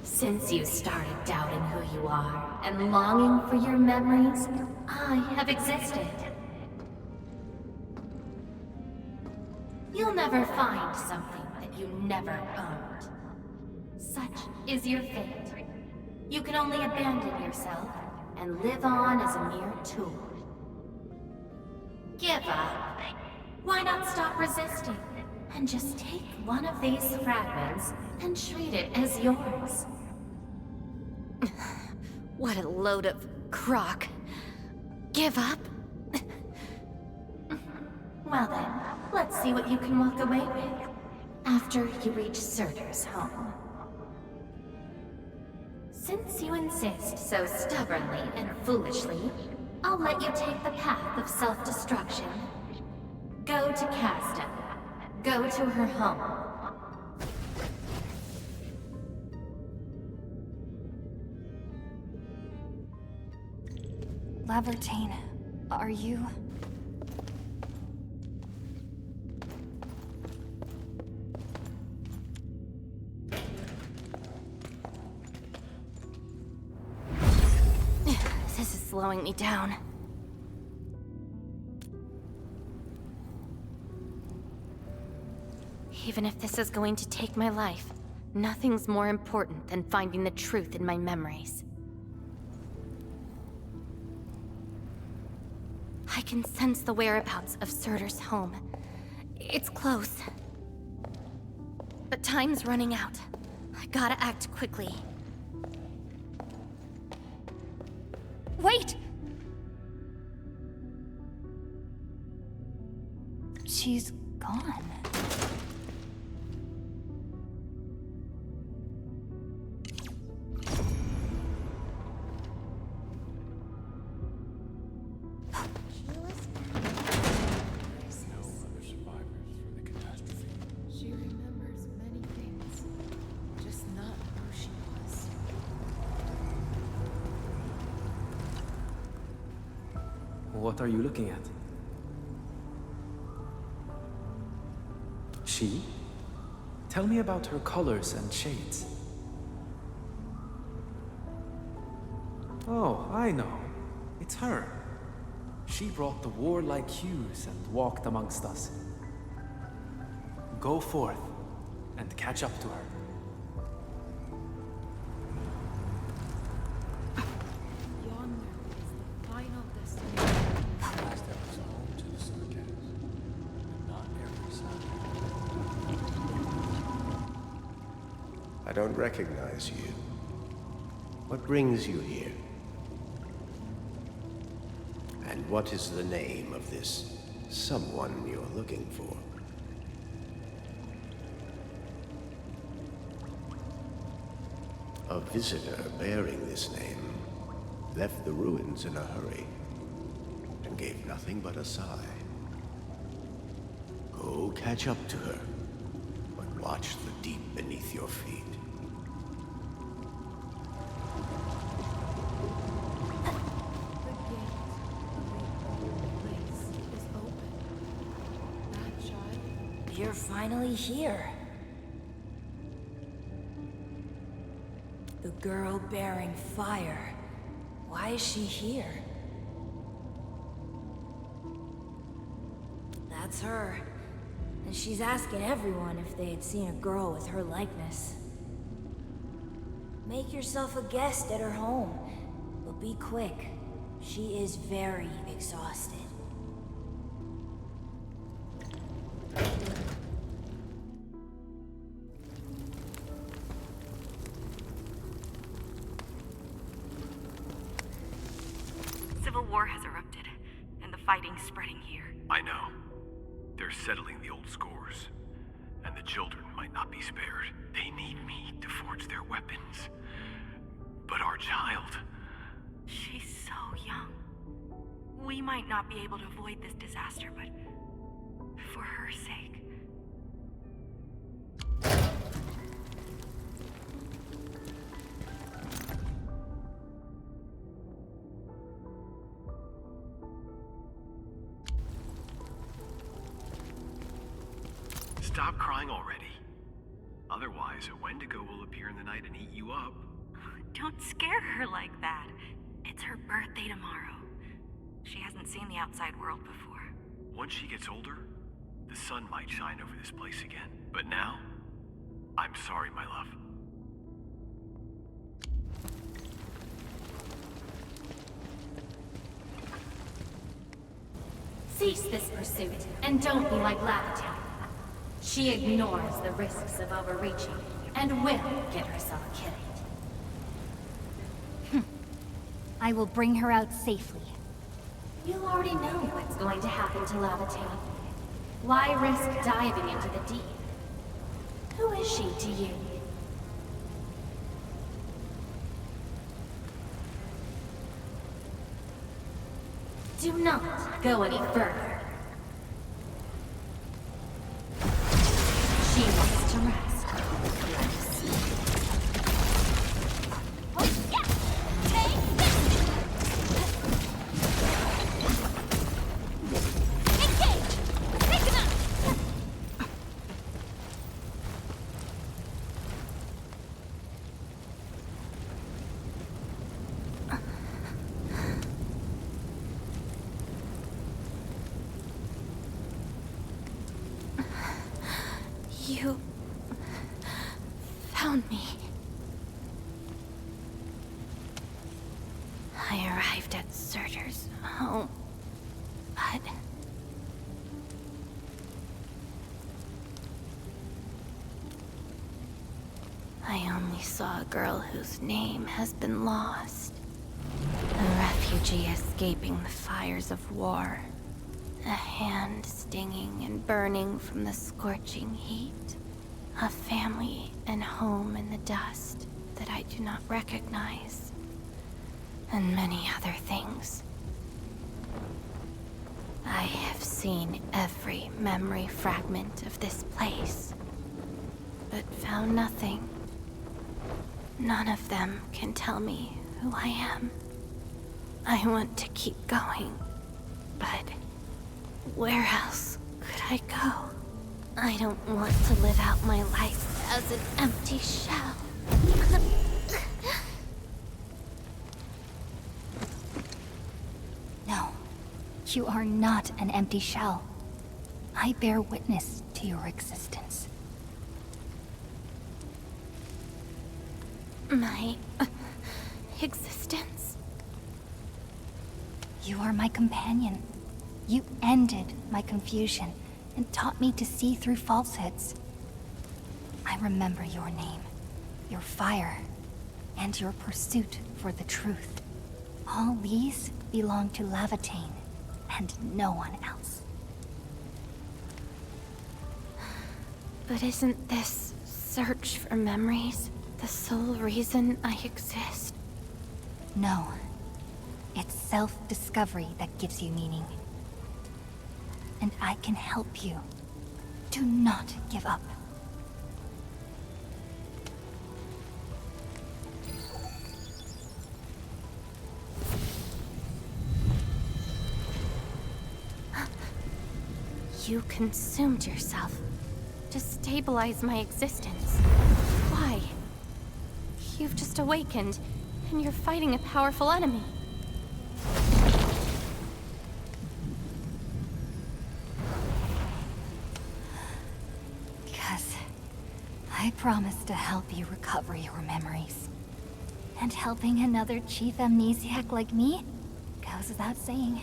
Since you started doubting who you are and longing for your memories, I have existed. You'll never find something that you never owned. Such is your fate. You can only abandon yourself and live on as a mere tool. Give up. Why not stop resisting and just take one of these fragments and treat it as yours? What a load of crock. Give up? Well then, let's see what you can walk away with after you reach Surtur's home. Since you insist so stubbornly and foolishly, I'll let you take the path of self-destruction. Go to Casta. Go to her home. LAEVATAIN, are you... This is slowing me down. Even if this is going to take my life, nothing's more important than finding the truth in my memories. I can sense the whereabouts of Surtur's home. It's close. But time's running out. I gotta act quickly. Wait! She's gone. What are you looking at? She? Tell me about her colors and shades. Oh, I know. It's her. She brought the warlike hues and walked amongst us. Go forth and catch up to her. I don't recognize you. What brings you here? And what is the name of this someone you're looking for? A visitor bearing this name left the ruins in a hurry and gave nothing but a sigh. Go catch up to her, but watch the deep beneath your feet. You're finally here. The girl bearing fire. Why is she here? That's her. And she's asking everyone if they had seen a girl with her likeness. Make yourself a guest at her home, but be quick. She is very exhausted. Civil war has erupted, and the fighting's spreading here. I know. They're settling the old scores, and the children might not be spared. They need me to forge their weapons. But our child... She's so young. We might not be able to avoid this disaster, but for her sake... Stop crying already. Otherwise, a Wendigo will appear in the night and eat you up. Don't scare her like that. It's her birthday tomorrow. She hasn't seen the outside world before. Once she gets older, the sun might shine over this place again. But now, I'm sorry, my love. Cease this pursuit, and don't be like LAEVATAIN. She ignores the risks of overreaching, and will get herself killed. I will bring her out safely. You already know what's going to happen to LAEVATAIN. Why risk diving into the deep? Who is she to you? Do not go any further. She wants to rest. You found me. I arrived at Surtur's home, but I only saw a girl whose name has been lost. A refugee escaping the fires of war. A hand stinging and burning from the scorching heat. A family and home in the dust that I do not recognize. And many other things. I have seen every memory fragment of this place, but found nothing. None of them can tell me who I am. I want to keep going, but where else could I go? I don't want to live out my life as an empty shell. No, you are not an empty shell. I bear witness to your existence. My existence? You are my companion. You ended my confusion and taught me to see through falsehoods. I remember your name, your fire, and your pursuit for the truth. All these belong to LAEVATAIN and no one else. But isn't this search for memories the sole reason I exist? No. It's self-discovery that gives you meaning. And I can help you. Do not give up. You consumed yourself to stabilize my existence. Why? You've just awakened, and you're fighting a powerful enemy. promise to help you recover your memories. And helping another chief amnesiac like me goes without saying.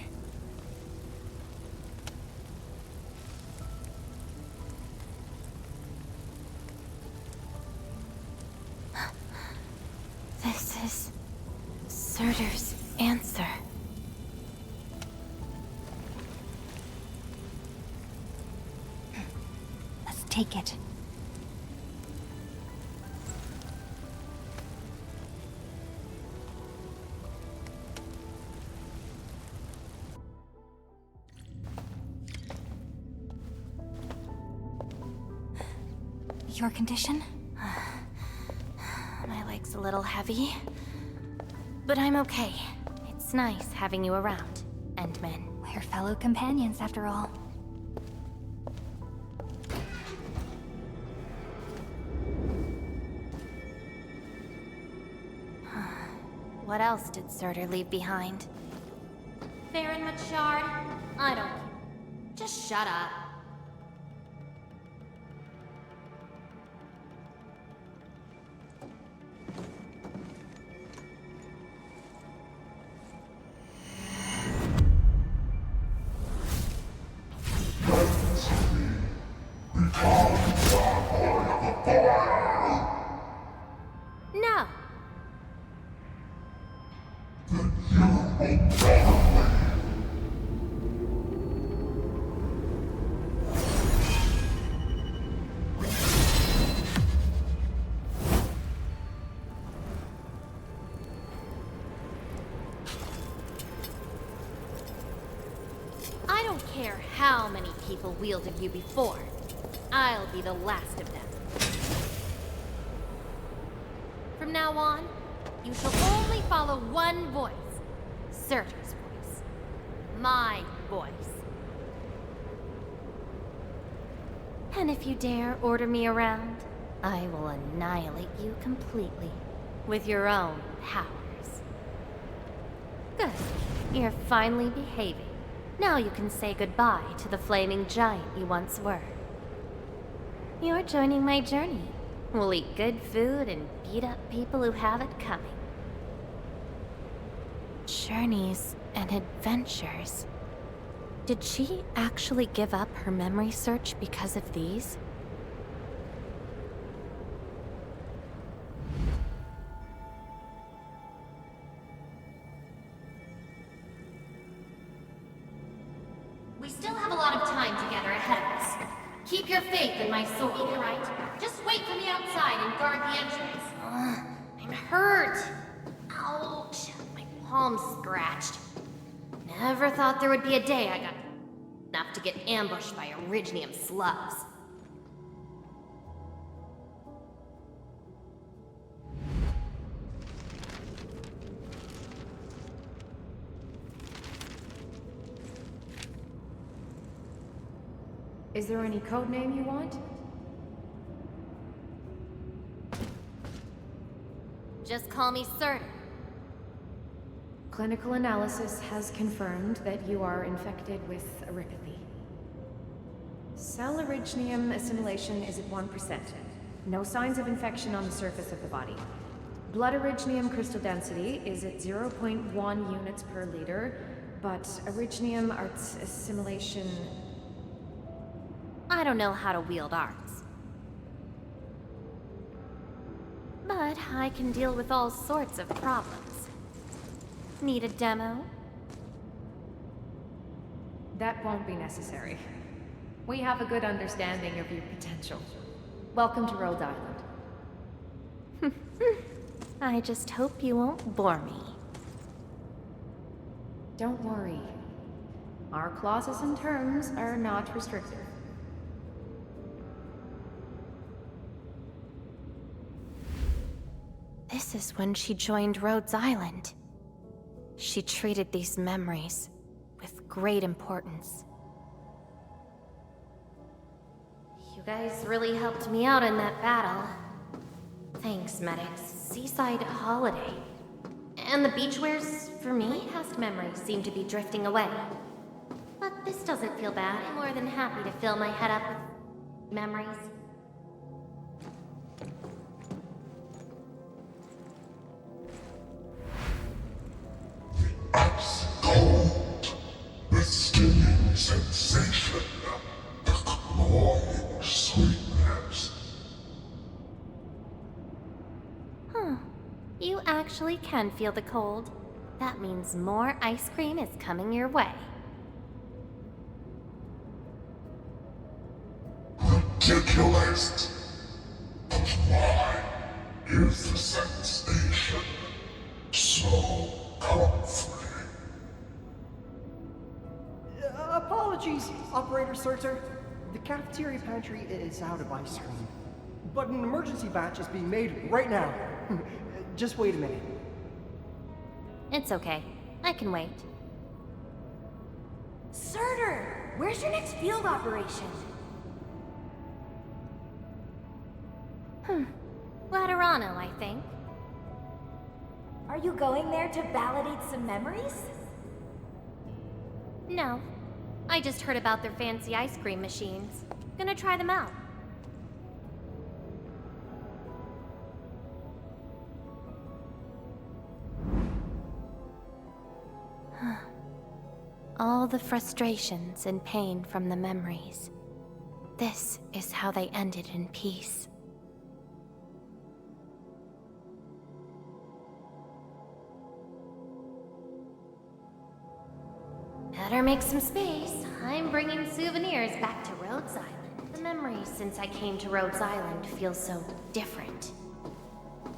This is Surtur's answer. Let's take it. Your condition? My leg's a little heavy, but I'm okay. It's nice having you around, Endman. We're fellow companions, after all. What else did Surtur leave behind? Baron Machard, I don't care. Just shut up. No. I don't care how many people wielded you before. I'll be the last of them. From now on, you shall only follow one voice. Surtur's voice. My voice. And if you dare order me around, I will annihilate you completely. With your own powers. Good. You're finally behaving. Now you can say goodbye to the flaming giant you once were. You're joining my journey. We'll eat good food and beat up people who have it coming. Journeys and adventures. Did she actually give up her memory search because of these? We still have a lot of time together ahead of us. Keep your faith in my sword, alright? Just wait for me outside and guard the entrance. I'm hurt. Ouch. My palm's scratched. Never thought there would be a day I got enough to get ambushed by Originium slugs. Is there any code name you want? Just call me Surtur. Clinical analysis has confirmed that you are infected with erypathy. Cell originium assimilation is at 1%. No signs of infection on the surface of the body. Blood originium crystal density is at 0.1 units per liter, but originium arts assimilation... I don't know how to wield arts. But I can deal with all sorts of problems. Need a demo? That won't be necessary. We have a good understanding of your potential. Welcome to Rhodes Island. I just hope you won't bore me. Don't worry. Our clauses and terms are not restrictive. This is when she joined Rhodes Island. She treated these memories with great importance. You guys really helped me out in that battle. Thanks, medics. Seaside holiday. And the beachwares, for me, past memories seem to be drifting away. But this doesn't feel bad. I'm more than happy to fill my head up with memories. actually can feel the cold, that means more ice cream is coming your way. Ridiculous! But why is the sensation so comforting? Apologies, Operator Surtur. The cafeteria pantry is out of ice cream. But an emergency batch is being made right now. Just wait a minute. It's okay. I can wait. Surtur! Where's your next field operation? Laterano, I think. Are you going there to validate some memories? No. I just heard about their fancy ice cream machines. Gonna try them out. All the frustrations and pain from the memories. This is how they ended in peace. Better make some space. I'm bringing souvenirs back to Rhodes Island. The memories since I came to Rhodes Island feel so different.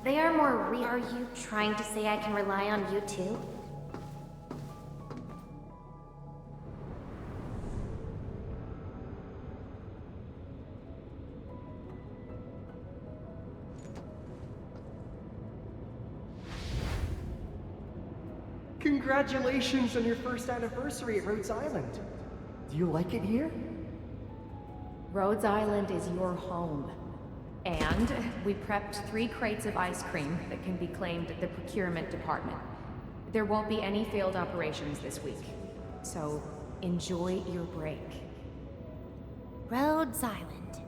They are more real. Are you trying to say I can rely on you too? Congratulations on your first anniversary at Rhodes Island. Do you like it here? Rhodes Island is your home. And we prepped 3 crates of ice cream that can be claimed at the procurement department. There won't be any failed operations this week. So, enjoy your break. Rhodes Island.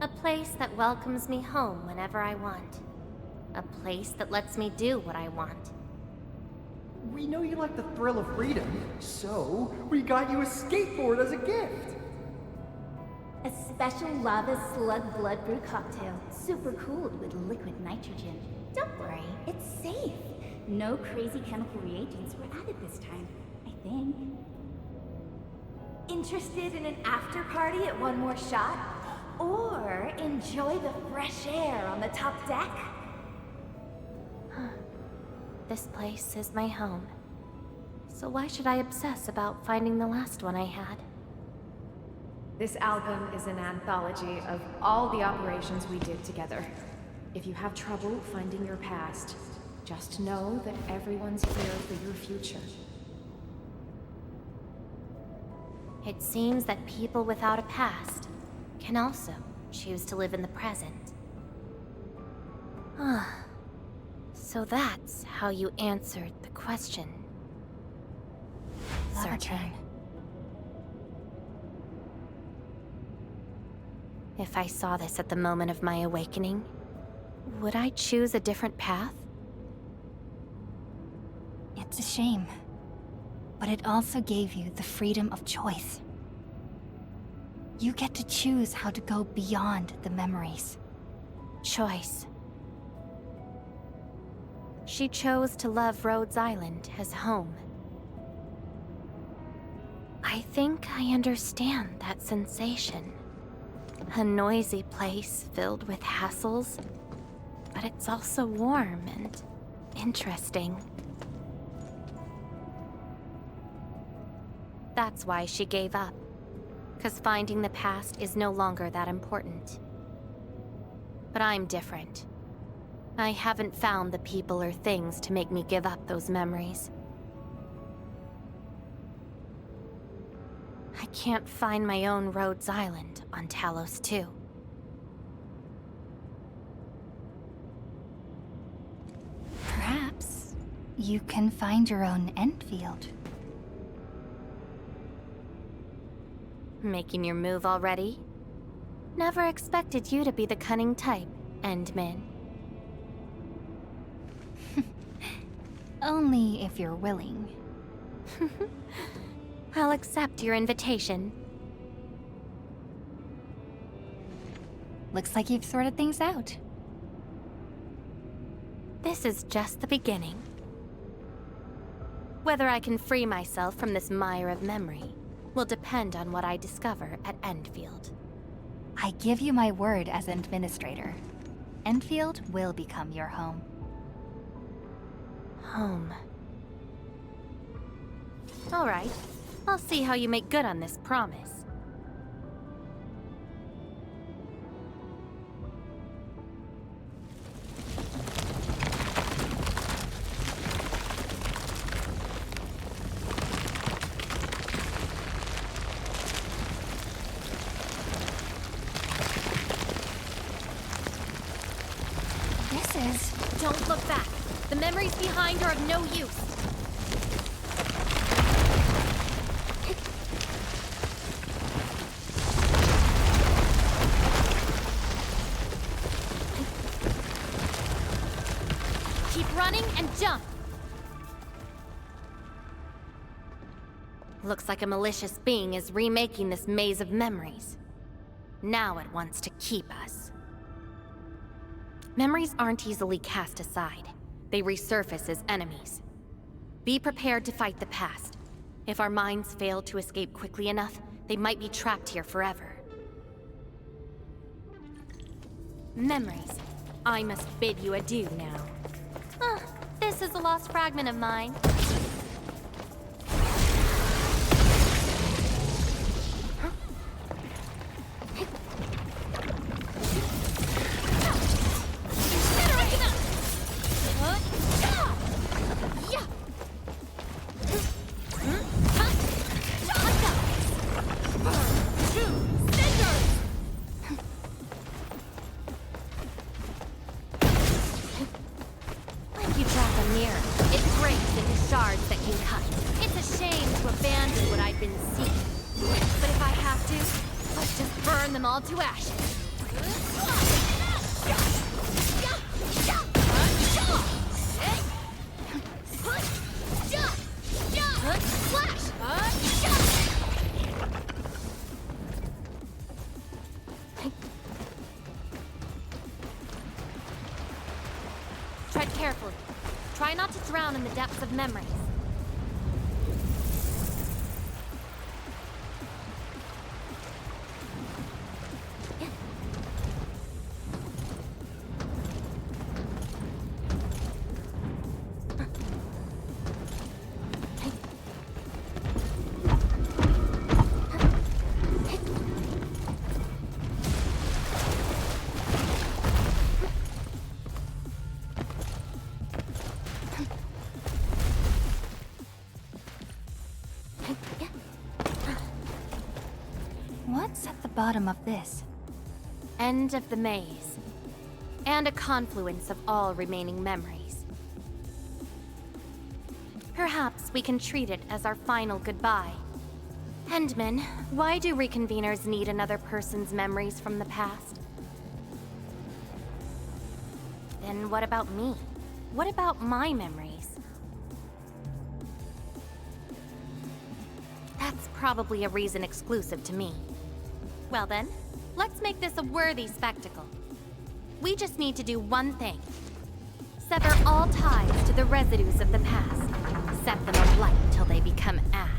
A place that welcomes me home whenever I want. A place that lets me do what I want. We know you like the thrill of freedom, so we got you a skateboard as a gift. A special lava slug blood brew cocktail, super cooled with liquid nitrogen. Don't worry, it's safe. No crazy chemical reagents were added this time, I think. Interested in an after party at One More Shot? Or enjoy the fresh air on the top deck? This place is my home. So why should I obsess about finding the last one I had? This album is an anthology of all the operations we did together. If you have trouble finding your past, just know that everyone's here for your future. It seems that people without a past can also choose to live in the present. So that's how you answered the question. Surtur. If I saw this at the moment of my awakening, would I choose a different path? It's a shame, but it also gave you the freedom of choice. You get to choose how to go beyond the memories. Choice. She chose to love Rhodes Island as home. I think I understand that sensation. A noisy place filled with hassles, but it's also warm and interesting. That's why she gave up, 'cause finding the past is no longer that important. But I'm different. I haven't found the people or things to make me give up those memories. I can't find my own Rhodes Island on Talos 2. Perhaps you can find your own Endfield. Making your move already? Never expected you to be the cunning type, Endmin. Only if you're willing. I'll accept your invitation. Looks like you've sorted things out. This is just the beginning. Whether I can free myself from this mire of memory will depend on what I discover at Endfield. I give you my word as administrator. Enfield will become your home. Home. All right. I'll see how you make good on this promise. Don't look back. The memories behind are of no use. Keep running and jump. Looks like a malicious being is remaking this maze of memories. Now it wants to keep us. Memories aren't easily cast aside. They resurface as enemies. Be prepared to fight the past. If our minds fail to escape quickly enough, they might be trapped here forever. Memories. I must bid you adieu now. This is a lost fragment of mine. All to ashes. Tread carefully. Try not to drown in the depths of memories. What's at the bottom of this? End of the maze. And a confluence of all remaining memories. Perhaps we can treat it as our final goodbye. Endman, why do reconveners need another person's memories from the past? Then what about me? What about my memories? That's probably a reason exclusive to me. Well then, let's make this a worthy spectacle. We just need to do one thing. Sever all ties to the residues of the past. Set them alight till they become ash.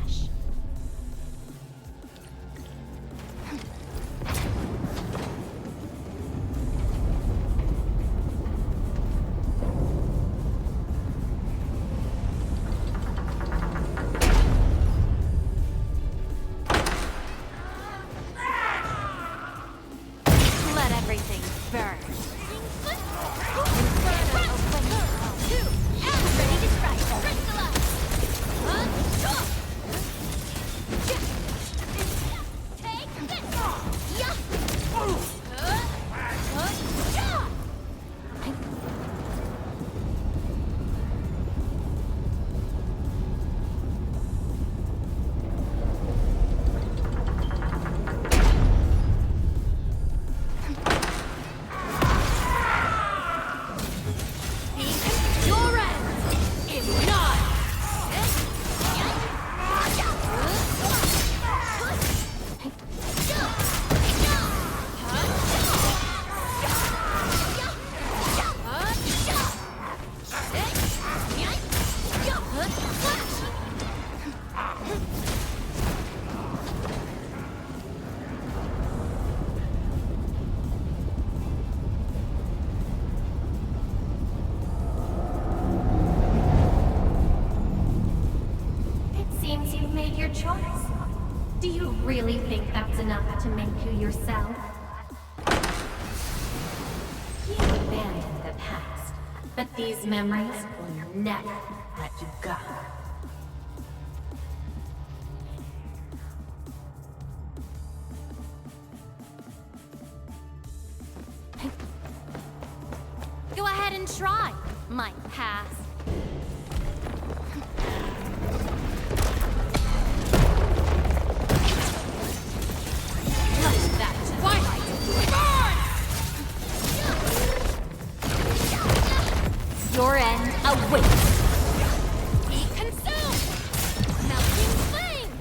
really think that's enough to make you yourself? You abandoned the past, but these memories will never let you go. Go ahead and try, my past. Let that twilight burn! Your end awaits. Be consumed! Melting flame!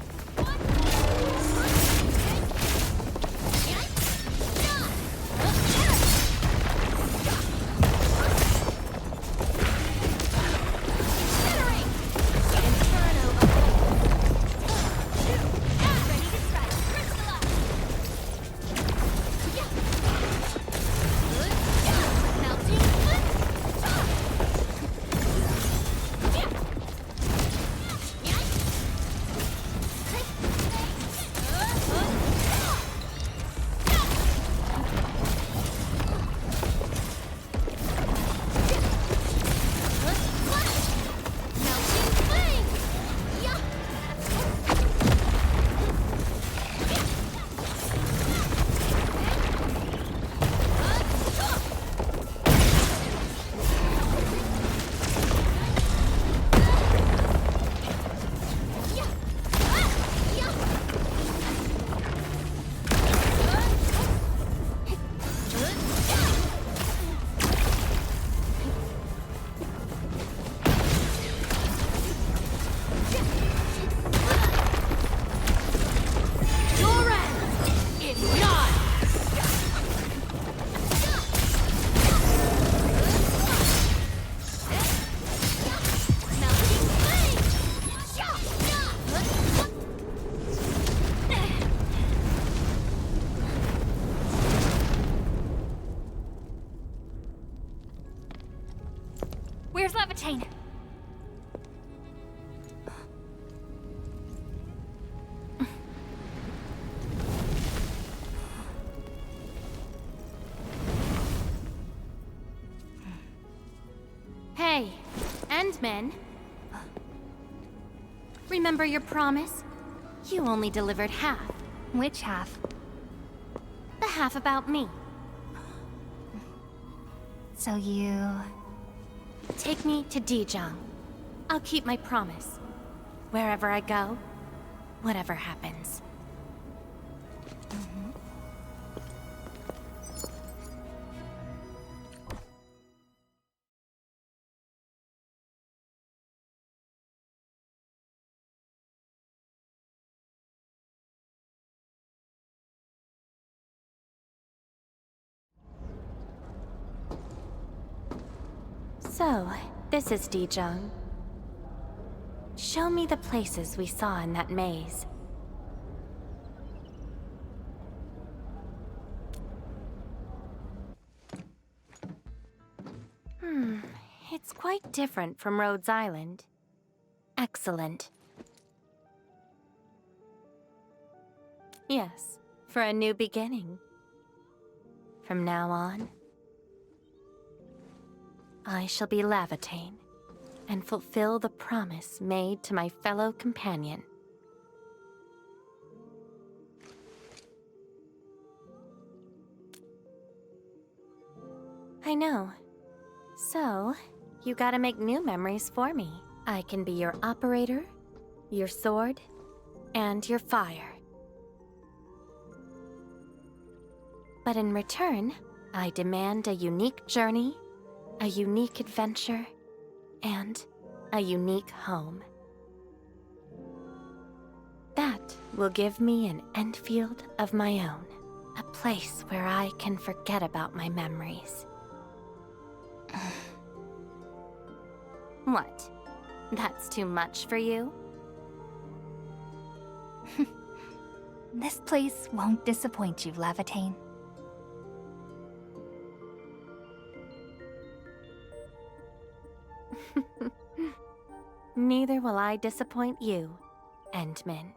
Where's LAEVATAIN? Hey, Endmen. Remember your promise? You only delivered half. Which half? The half about me. So you... Take me to Dijong. I'll keep my promise. Wherever I go, whatever happens. So, this is Dijong. Show me the places we saw in that maze. It's quite different from Rhodes Island. Excellent. Yes, for a new beginning. From now on, I shall be LAEVATAIN and fulfill the promise made to my fellow companion. I know. So, you gotta make new memories for me. I can be your operator, your sword, and your fire. But in return, I demand a unique journey, a unique adventure, and a unique home. That will give me an Endfield of my own, a place where I can forget about my memories. What? That's too much for you? This place won't disappoint you, LAEVATAIN. Neither will I disappoint you, Endman.